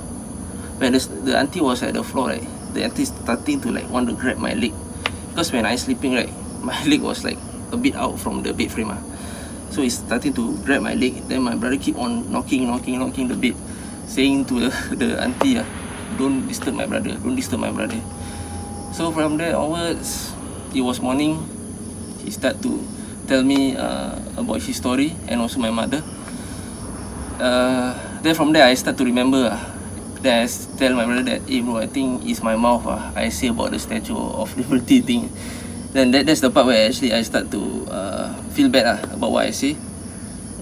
When the auntie was at the floor, right, the auntie starting to like want to grab my leg, because when I sleeping, right, my leg was like a bit out from the bed frame. So he's starting to grab my leg. Then my brother keep on knocking the bed, saying to the auntie, don't disturb my brother, don't disturb my brother. So from there onwards, it was morning. He started to tell me about his story, and also my mother. Then from there I start to remember. Then I tell my brother that, hey bro, I think it's my mouth. I say about the Statue of Liberty thing. Then that's the part where actually I start to feel bad about what I say.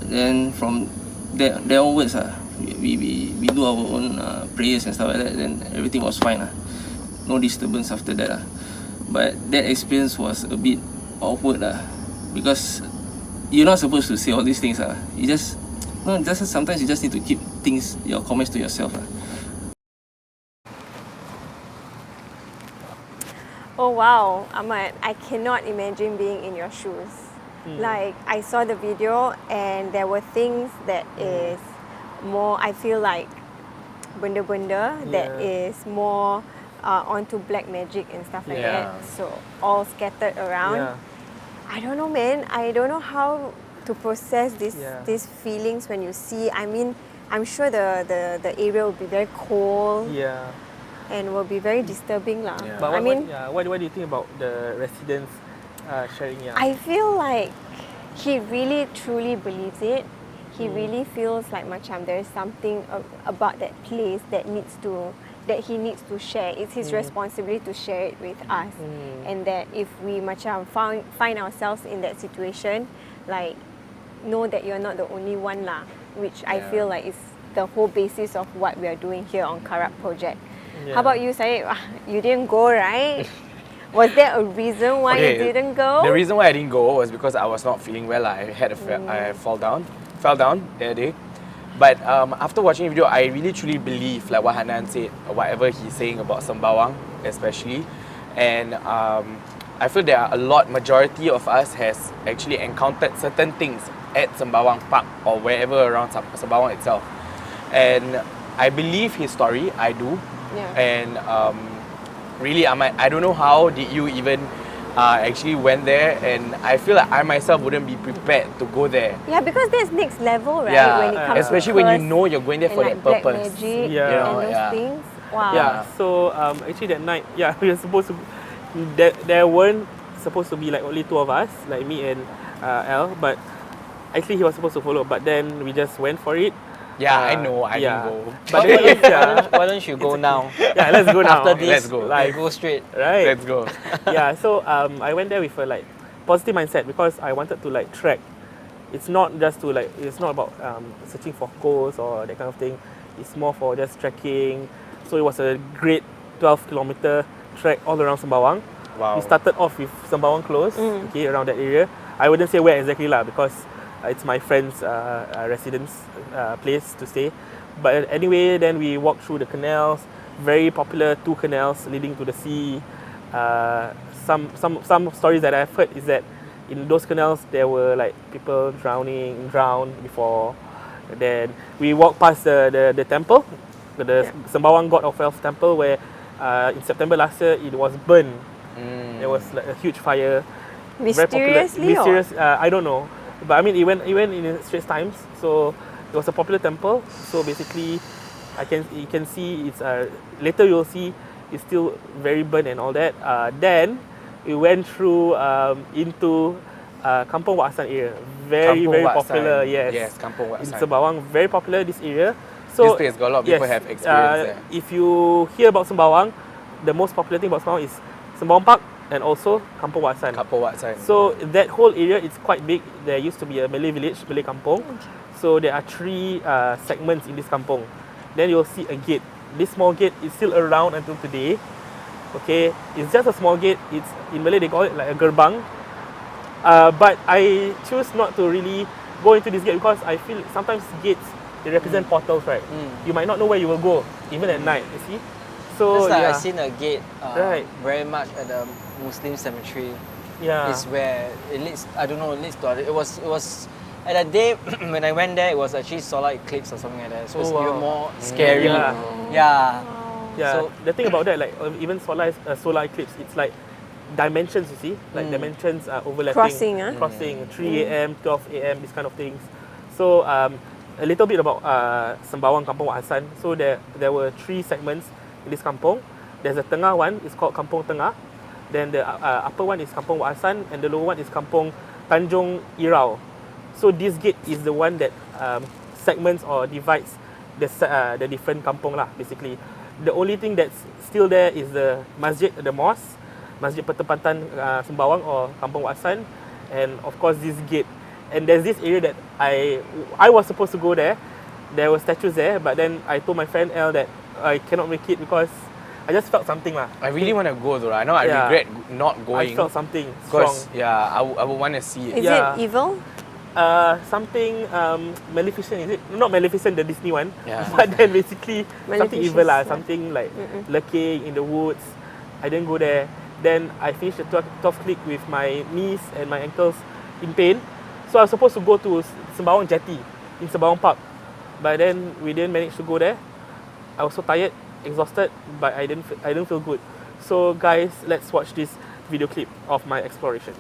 Then from there onwards, we do our own prayers and stuff like that. Then everything was fine. No disturbance after that. But that experience was a bit awkward, because you're not supposed to say all these things. You just sometimes you just need to keep your comments to yourself. Oh wow, Ahmad, I cannot imagine being in your shoes. Like, I saw the video and there were things that is more, I feel like benda-benda that is more onto black magic and stuff like that. So all scattered around. Yeah. I don't know, man. I don't know how to process these feelings when you see. I mean, I'm sure the area will be very cold. Yeah. And will be very disturbing lah. Yeah. But what do you think about the residents sharing? I feel like he really truly believes it. He really feels like macam there is something about that place that he needs to share. It's his responsibility to share it with us. And that if we macam find ourselves in that situation, like, know that you're not the only one lah. Which I feel like is the whole basis of what we are doing here on Karak Project. Yeah. How about you, Syed? You didn't go, right? Was there a reason why you didn't go? The reason why I didn't go was because I was not feeling well. I had I fell down that day. But after watching the video, I really truly believe like what Hanan said, or whatever he's saying about Sembawang, especially, and I feel there are majority of us has actually encountered certain things at Sembawang Park or wherever around Sembawang itself, and I believe his story. I do, and really, Ahmad, I don't know how did you even actually went there, and I feel like I myself wouldn't be prepared to go there. Yeah, because that's next level, right? Yeah, when it comes especially to when you know you're going there for like that black purpose. magic Yeah. You know, and those things. Wow. Yeah, so actually that night, we were supposed to, there weren't supposed to be like only two of us, like me and Al, but actually he was supposed to follow, but then we just went for it. Yeah, I know, I didn't go. But the thing is, Why don't you go now? yeah, let's go now. After this, Let's go. like, go straight. Right. Let's go. Yeah, so I went there with a like positive mindset because I wanted to like trek. It's not just to like, it's not about searching for goals or that kind of thing. It's more for just trekking. So it was a great 12-kilometer trek all around Sembawang. Wow. We started off with Sembawang Close, okay, around that area. I wouldn't say where exactly lah because it's my friend's residence place to stay. But anyway, then we walked through the canals, very popular 2 canals leading to the sea. Some stories that I've heard is that in those canals there were like people drowned before. And then we walked past the temple, the Sembawang God of Wealth temple, where in September last year it was burned. There was like a huge fire. Mysteriously, Mysterious, I don't know. But I mean, it went in Straits Times, so it was a popular temple. So basically, you can see it's later you'll see it's still very burnt and all that. Then we went through into Kampung Wak Hassan area, very Wak popular. Hassan. Yes, Kampung Wak in Hassan. Sembawang, very popular this area. So This place got a lot of people have experience there. If you hear about Sembawang, the most popular thing about Sembawang is Sembawang Park and also Kampung Wak Hassan. Kampung Wak Hassan. So that whole area is quite big. There used to be a Malay village, Malay kampung. So there are 3 segments in this kampung. Then you'll see a gate. This small gate is still around until today. Okay, it's just a small gate. It's in Malay they call it like a gerbang. But I choose not to really go into this gate because I feel sometimes gates they represent portals, right? You might not know where you will go even at night. You see. So Just like yeah. I seen a gate Right. very much at the Muslim cemetery. Yeah. Is where it leads. I don't know. It leads to other. It was at that day when I went there. It was actually solar eclipse or something like that. So it's even more scary. Yeah. Yeah. So the thing about that, like even solar eclipse, it's like dimensions. You see, like dimensions are overlapping, crossing 3 a.m., 12 a.m. These kind of things. So a little bit about Sembawang Kampung Wak Hassan. So there were 3 segments in this kampung. There's a tengah one. It's called Kampung Tengah. Then the upper one is Kampung Wak Hassan, and the lower one is Kampung Tanjung Irau. So this gate is the one that segments or divides the different kampung lah, basically. The only thing that's still there is the masjid, the mosque, Masjid Pertempatan Sembawang or Kampung Wak Hassan, and of course this gate. And there's this area that I was supposed to go there. There were statues there, but then I told my friend El that I cannot make it because I just felt something lah. I really want to go though. I know I regret not going. I felt something strong. Because I would want to see it. Is it evil? Something Maleficent, is it? Not Maleficent, the Disney one. Yeah. But then basically something evil lah, Maleficent. something like lurking in the woods. I didn't go there. Then I finished the 12th click with my knees and my ankles in pain. So I was supposed to go to Sembawang Jetty in Sembawang Park. But then we didn't manage to go there. I was so tired, exhausted, but I didn't feel good. So guys, let's watch this video clip of my exploration.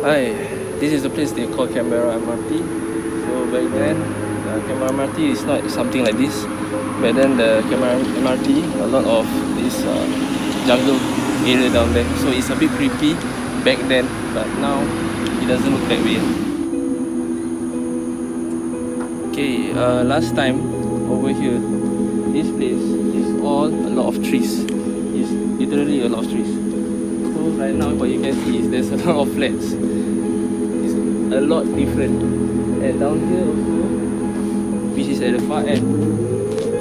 Hi, this is the place they call Canberra MRT. So back then, Canberra MRT is not something like this. Back then, the Canberra MRT, a lot of this jungle area down there. So it's a bit creepy back then, but now it doesn't look that way. Okay, last time over here, this place is all a lot of trees. It's literally a lot of trees. So right now, what you can see is there's a lot of flats. A lot different, and down here also, which is at the far end,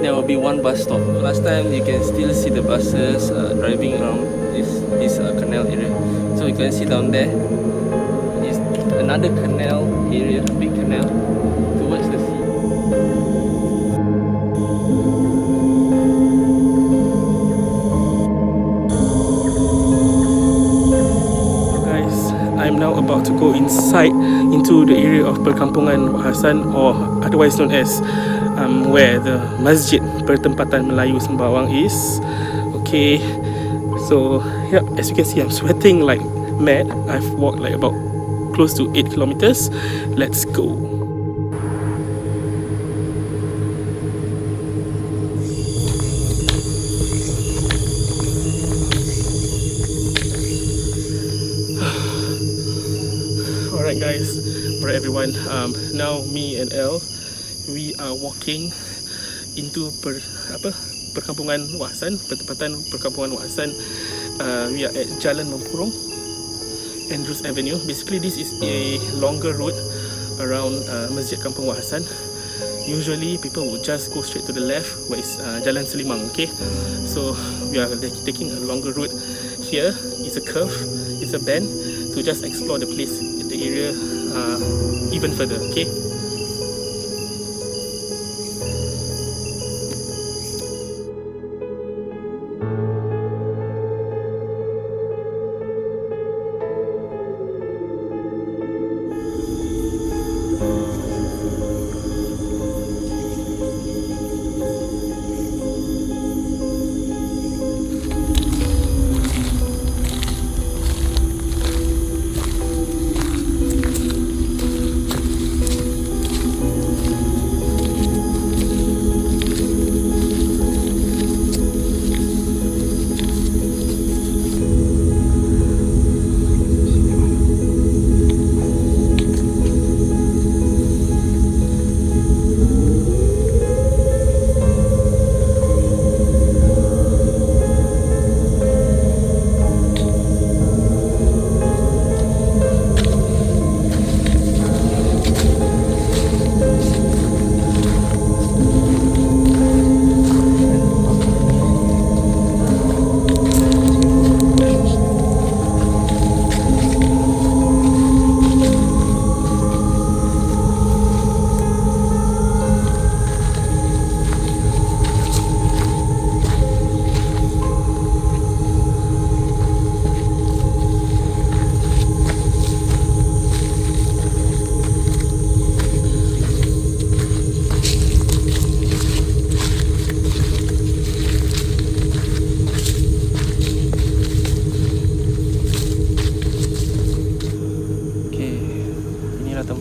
there will be one bus stop. Last time you can still see the buses driving around this canal area. So you can see down there is another canal area, big canal towards the sea. I'm now about to go inside into the area of Perkampungan Wak Hassan, or otherwise known as where the Masjid Pertempatan Melayu Sembawang is. Okay, so yeah, as you can see, I'm sweating like mad. I've walked like about close to 8 kilometers. Let's go. Alright guys, alright everyone, now me and Elle, we are walking into Perkampungan Wak Hassan, Pertempatan Perkampungan Wak Hassan. We are at Jalan Mempurong, Andrews Avenue. Basically this is a longer route around Masjid Kampung Wak Hassan. Usually people would just go straight to the left where is Jalan Selimang, okay? So we are taking a longer route here. It's a curve, it's a bend, to just explore the place, the area even further, okay?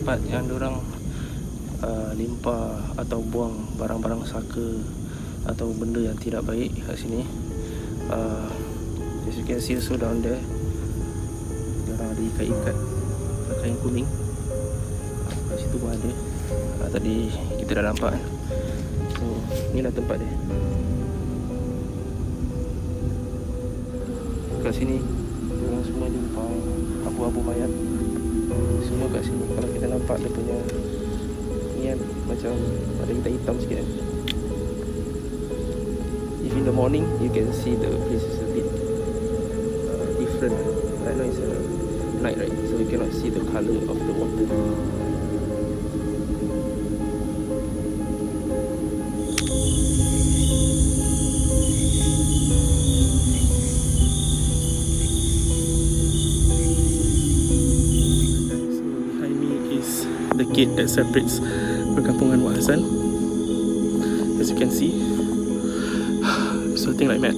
tempat yang diorang limpah atau buang barang-barang saka atau benda yang tidak baik kat sini. As you can see also down there, diorang ada ikat-ikat kain kuning. Kat situ pun ada. Tadi kita dah nampak kan. So inilah tempat dia. Kat sini diorang semua limpah abu-abu mayat semua kat sini. Kalau kita nampak dia punya ni kan, macam ada hitam-hitam sikit kan. If in the morning you can see the place is a bit different. Right now it's a night, right? So you cannot see the colour of the water. The gate that separates Perkampungan Wak Hassan. As you can see, sweating like mad.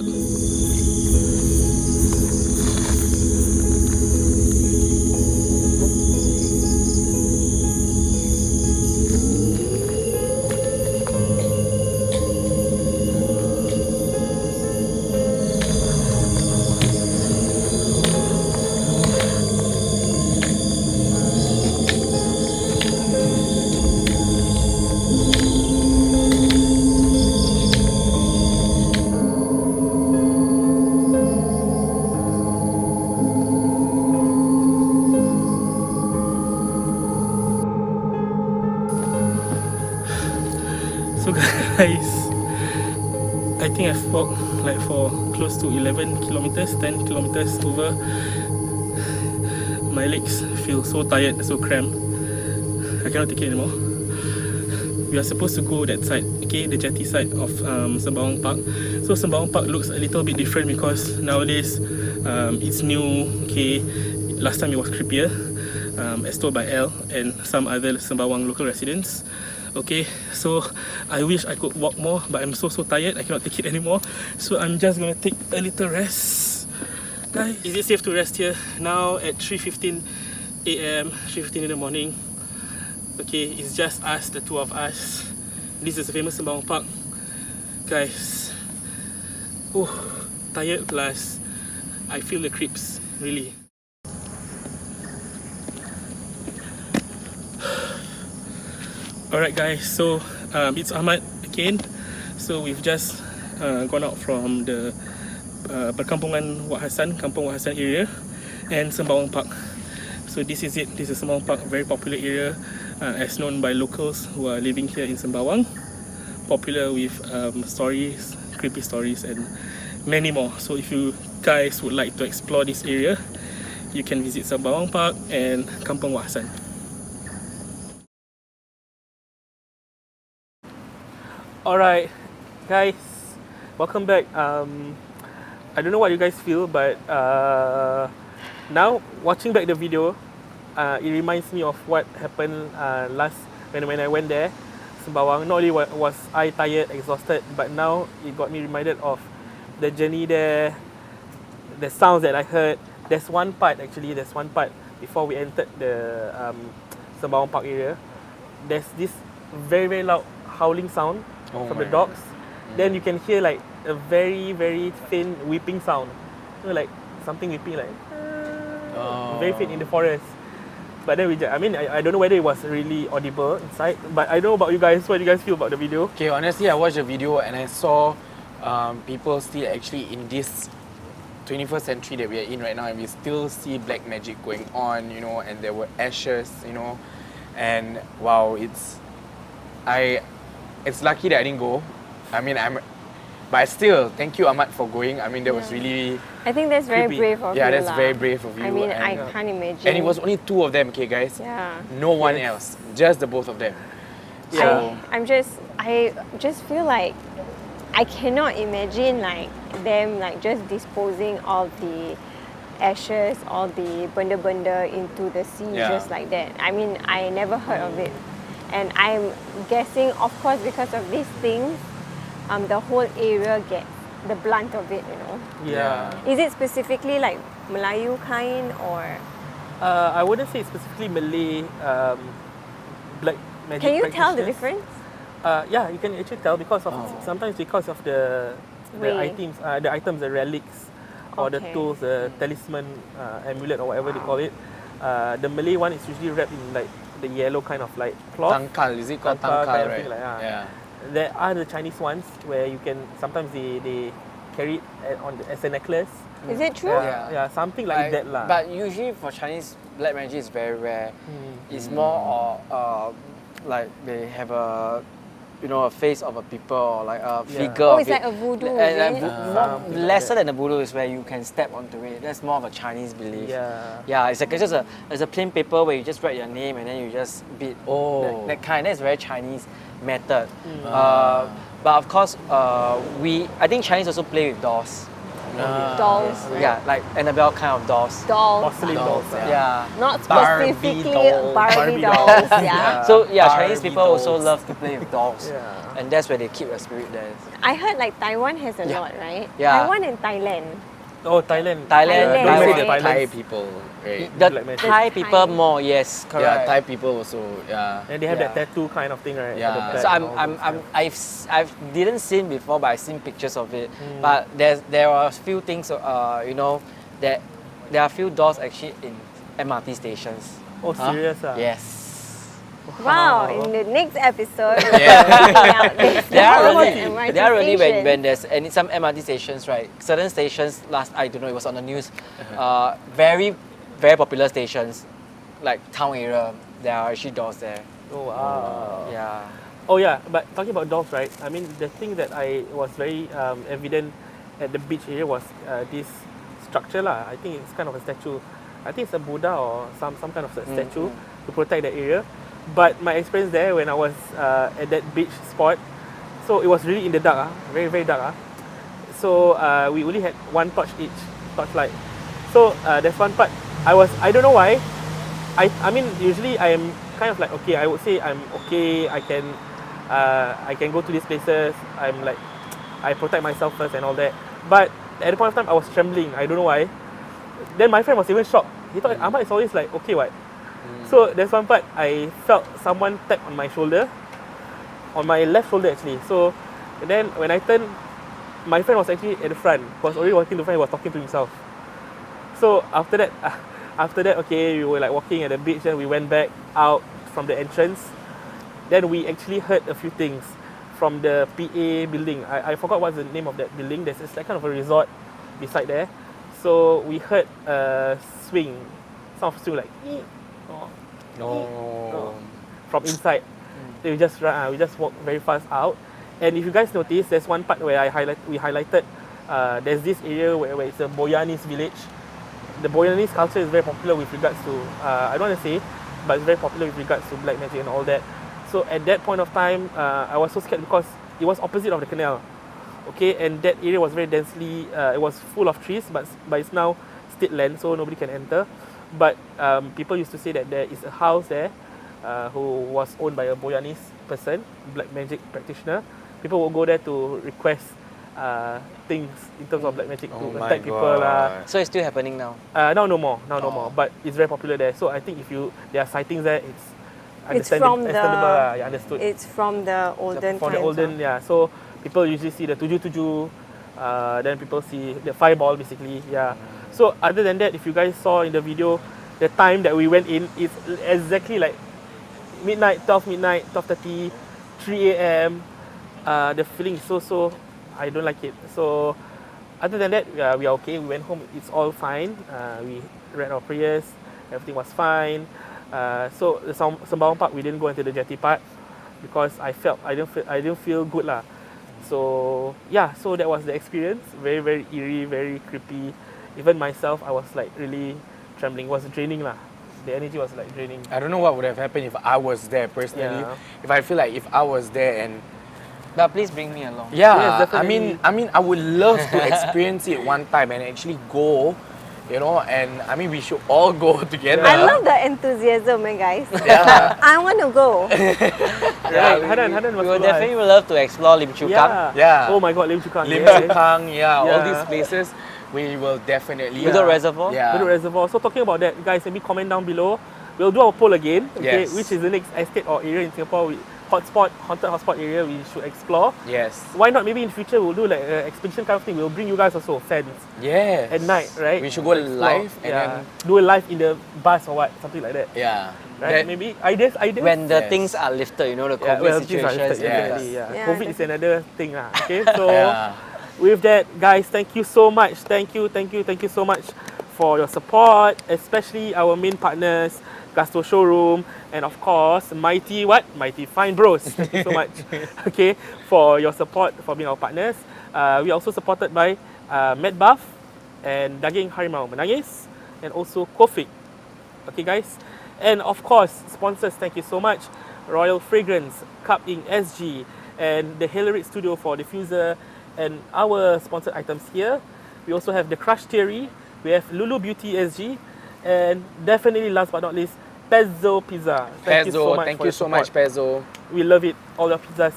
I've walked like for close to 11 kilometers, 10 kilometers over. My legs feel so tired, so cramped. I cannot take it anymore. We are supposed to go that side, okay, the jetty side of Sembawang Park. So Sembawang Park looks a little bit different because nowadays it's new, okay. Last time it was creepier, as told by Elle and some other Sembawang local residents. Okay, so I wish I could walk more, but I'm so tired, I cannot take it anymore. So I'm just gonna take a little rest. Guys, is it safe to rest here? Now at 3:15 a.m, 3:15 in the morning. Okay, it's just us, the two of us. This is the famous Sembawang Park. Guys, tired plus I feel the creeps, really. Alright guys, so it's Ahmad again. So we've just gone out from the Perkampungan Wak Hassan, Kampung Wak Hassan area and Sembawang Park. So this is it, this is Sembawang Park, very popular area as known by locals who are living here in Sembawang. Popular with stories, creepy stories and many more. So if you guys would like to explore this area, you can visit Sembawang Park and Kampung Wak Hassan. Alright guys, welcome back. I don't know what you guys feel, but now watching back the video, it reminds me of what happened last when I went there, Sembawang. Not only was I tired, exhausted, but now it got me reminded of the journey there, the sounds that I heard. There's one part before we entered the Sembawang Park area. There's this very loud howling sound from the dogs. Then you can hear like a very faint weeping sound. You know, like something weeping, like very faint in the forest. But then I don't know whether it was really audible inside. But I don't know about you guys. What do you guys feel about the video? Okay, honestly, I watched the video and I saw people still actually in this 21st century that we are in right now, and we still see black magic going on, you know, and there were ashes, you know, and wow, it's lucky that I didn't go. But still, thank you Ahmad for going. I mean, that was really... I think that's very creepy. brave of you. Yeah, that's very brave of you. I mean, and, I can't imagine. And it was only two of them, okay guys? Yeah. No one else, just the both of them. So I just feel like I cannot imagine like them like just disposing all the ashes, all the benda-benda into the sea just like that. I mean, I never heard of it. And I'm guessing, of course, because of these things, the whole area gets the blunt of it, you know. Yeah. Is it specifically like Melayu kind or? I wouldn't say specifically Malay black magic. Can you tell the difference? Yeah, you can actually tell because of sometimes because of the items, the relics or the tools, the talisman, amulet or whatever they call it. The Malay one is usually wrapped in like the yellow kind of like cloth. Tangkal, is it called Tangkal tangkal, kind of right? thing, like, Yeah. There are the Chinese ones where you can sometimes they carry it as a necklace. Is it true? Yeah, something like that lah. But usually for Chinese, black magic is very rare. It's more like they have a face of a people or like a figure. Oh, of it's it. like a voodoo, Lesser than the voodoo is where you can step onto it. That's more of a Chinese belief. Yeah, it's like just a plain paper where you just write your name and then you just beat. That kind. That's very Chinese method. But of course, I think Chinese also play with dolls. Dolls, right? Yeah, like Annabelle kind of dolls. Porcelain dolls. Yeah. Not Barbie specifically dolls. Barbie dolls. Yeah. So yeah, Barbie Chinese people also dolls. love to play with dolls, and that's where they keep the spirit there. I heard like Taiwan has a lot, right? Yeah. Taiwan and Thailand. Oh, Thailand. Thailand, Don't say right? the Thai people, right? The Black magic. Thai people more, yes, Yeah, correct. Thai people also, yeah. And they have that tattoo kind of thing, right? Yeah. At the back So and all those, I've didn't seen before, but I've seen pictures of it. But there are a few things, that there are a few dolls actually in MRT stations. Oh, serious? Yes. Wow, in the next episode, There are really when when there's some MRT stations, right? Certain stations, I don't know, it was on the news. Very popular stations, like town area. There are actually dolls there. Oh wow. Yeah. Oh yeah, but talking about dolls, right? I mean, the thing that I was very evident at the beach area was this structure lah. I think it's kind of a statue. I think it's a Buddha or some kind of statue to protect the area. But my experience there when I was at that beach spot, so it was really in the dark, very very dark. So we only had one torch each, torchlight. So there's one part I don't know why. I mean usually I am kind of like okay. I would say I'm okay. I can go to these places. I'm like I protect myself first and all that. But at the point of time I was trembling. I don't know why. Then my friend was even shocked. He thought Ahmad is always like okay what. So there's one part I felt someone tap on my shoulder, on my left shoulder actually. So then when I turned, my friend was actually at the front. Was already walking to the front. He was talking to himself. So after that, okay, we were like walking at the beach. Then we went back out from the entrance. Then we actually heard a few things from the PA building. I forgot what's the name of that building. There's like kind of a resort beside there. So we heard a swing, sound of swing like. From inside. We just walked very fast out. And if you guys notice, there's one part where we highlighted. There's this area where it's a Boyanese village. The Boyanese culture is very popular with regards to I don't want to say, but it's very popular with regards to black magic and all that. So at that point of time, I was so scared because it was opposite of the canal. Okay, and that area was very densely. It was full of trees, but it's now state land, so nobody can enter. But people used to say that there is a house there who was owned by a Boyanese person, black magic practitioner. People will go there to request things in terms of black magic to attack people. So it's still happening now? Now no more. No more. But it's very popular there. So I think if there are sightings there, understood. It's from the olden times. From the olden, yeah. So people usually see the tuju, then people see the fireball basically, yeah. So other than that, if you guys saw in the video, the time that we went in is exactly like midnight, 12:30, 3 a.m. The feeling is so, I don't like it. So other than that, we are okay. We went home, it's all fine. We read our prayers, everything was fine. So the Sembawang part, we didn't go into the jetty part because I didn't feel good lah. So yeah, so that was the experience. Very very eerie, very creepy. Even myself, I was like really trembling. It was draining lah. The energy was like draining. I don't know what would have happened if I was there personally. Yeah. If I feel like if I was there and But please bring me along. yeah, Yes, I mean I would love to experience it one time and actually go, you know, and I mean we should all go together. I love the enthusiasm, guys. Yeah. I want to go. Yeah, Hanan was We will so definitely love to explore Lim Chu Kang. Yeah. Oh my god, Lim Chu Kang. Lim yes. Chu Kang, all Yeah. these places we will definitely. Bedok Reservoir. Yeah. Bedok Reservoir. So talking about that, guys, maybe comment down below. We'll do our poll again. Okay, Yes. which is the next estate or area in Singapore, haunted hotspot area we should explore. Yes. Why not? Maybe in future we'll do like an expedition kind of thing. We'll bring you guys also, fans, Yes. at night, right? We should go Explore. live and then do a live in the bus or what, something like that. yeah. Right? That- Maybe ideas. When the Yes. things are lifted, you know, the Yeah, COVID well, things are situation is lifted, yes. definitely, yeah. Yeah, COVID is another thing. Okay, so Yeah. with that, guys, thank you so much. Thank you so much for your support, especially our main partners, Gusto Showroom, and of course, Mighty Fine Bros. Thank you so much, okay, for your support, for being our partners. We are also supported by Madbuff and Daging Harimau Menangis, and also Quofic. Okay, guys, and of course, sponsors. Thank you so much, Royal Fragrance, Cupinc SG, and the Haelarix Studio for diffuser, and our sponsored items here. We also have the Crush Theory. We have Lulu Beaute SG, and definitely last but not least, Pezzo Pizza. Thank you so much. Thank for you your so much, support. Pezzo. We love it. All your pizzas,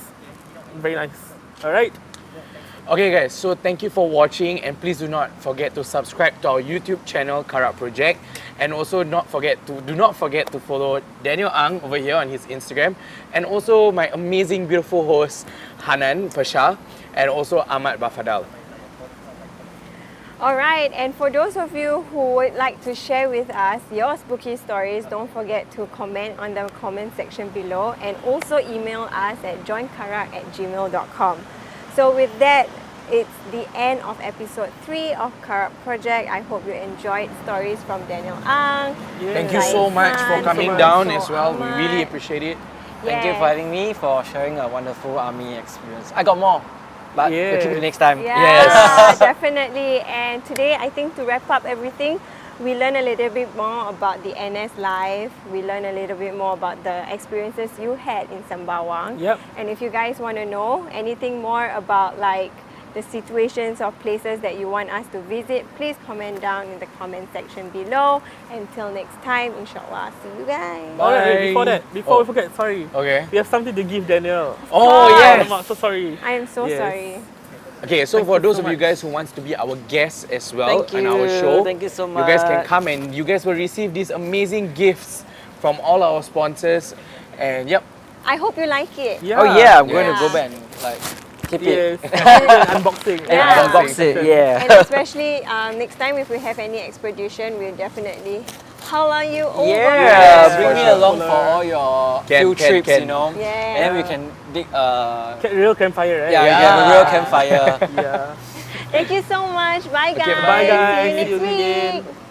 very nice. All right. Okay guys, so thank you for watching, and please do not forget to subscribe to our YouTube channel Karak Project, and also do not forget to follow Daniel Ang over here on his Instagram, and also my amazing beautiful host Hanan Pasha, and also Ahmad Bafadhal. Alright, and for those of you who would like to share with us your spooky stories, don't forget to comment on the comment section below, and also email us at joinkarak@gmail.com. So with that, it's the end of episode 3 of Karak Project. I hope you enjoyed stories from Daniel Ang. Yeah. Thank you so much for Thank you coming so down much, as well. We Ahmad. really appreciate it. Thank you Yes. for having me, for sharing a wonderful army experience. I got more, but we'll keep it next time. Yeah, definitely. And today, I think to wrap up everything, we learn a little bit more about the NS life. We learn a little bit more about the experiences you had in Sembawang. Yep. And if you guys want to know anything more about like the situations or places that you want us to visit, please comment down in the comment section below. Until next time, inshallah, see you guys. Alright, Bye. before we forget, sorry. Okay. We have something to give Daniel. Oh, course. yes. I'm so sorry. I am so Yes. sorry. Okay, so Thank for you those so of you much. guys who wants to be our guests as well Thank on our you. show, Thank you so you guys can much. come and you guys will receive these amazing gifts from all our sponsors. And yep, I hope you like it. Yeah. Oh yeah, I'm going Yeah. to go back and like keep Yes. it. Unboxing. Yeah. Unbox it, yeah. And especially next time if we have any expedition, we'll definitely holla you over. Yeah, bring for me sure. along for all your Can, field can, trips, can. you know. Yeah. And then we can dig Real campfire, right? yeah, we Yeah. can have a real campfire. Yeah. Thank you so much. Bye guys. Okay, Bye guys. See you See next you again. week.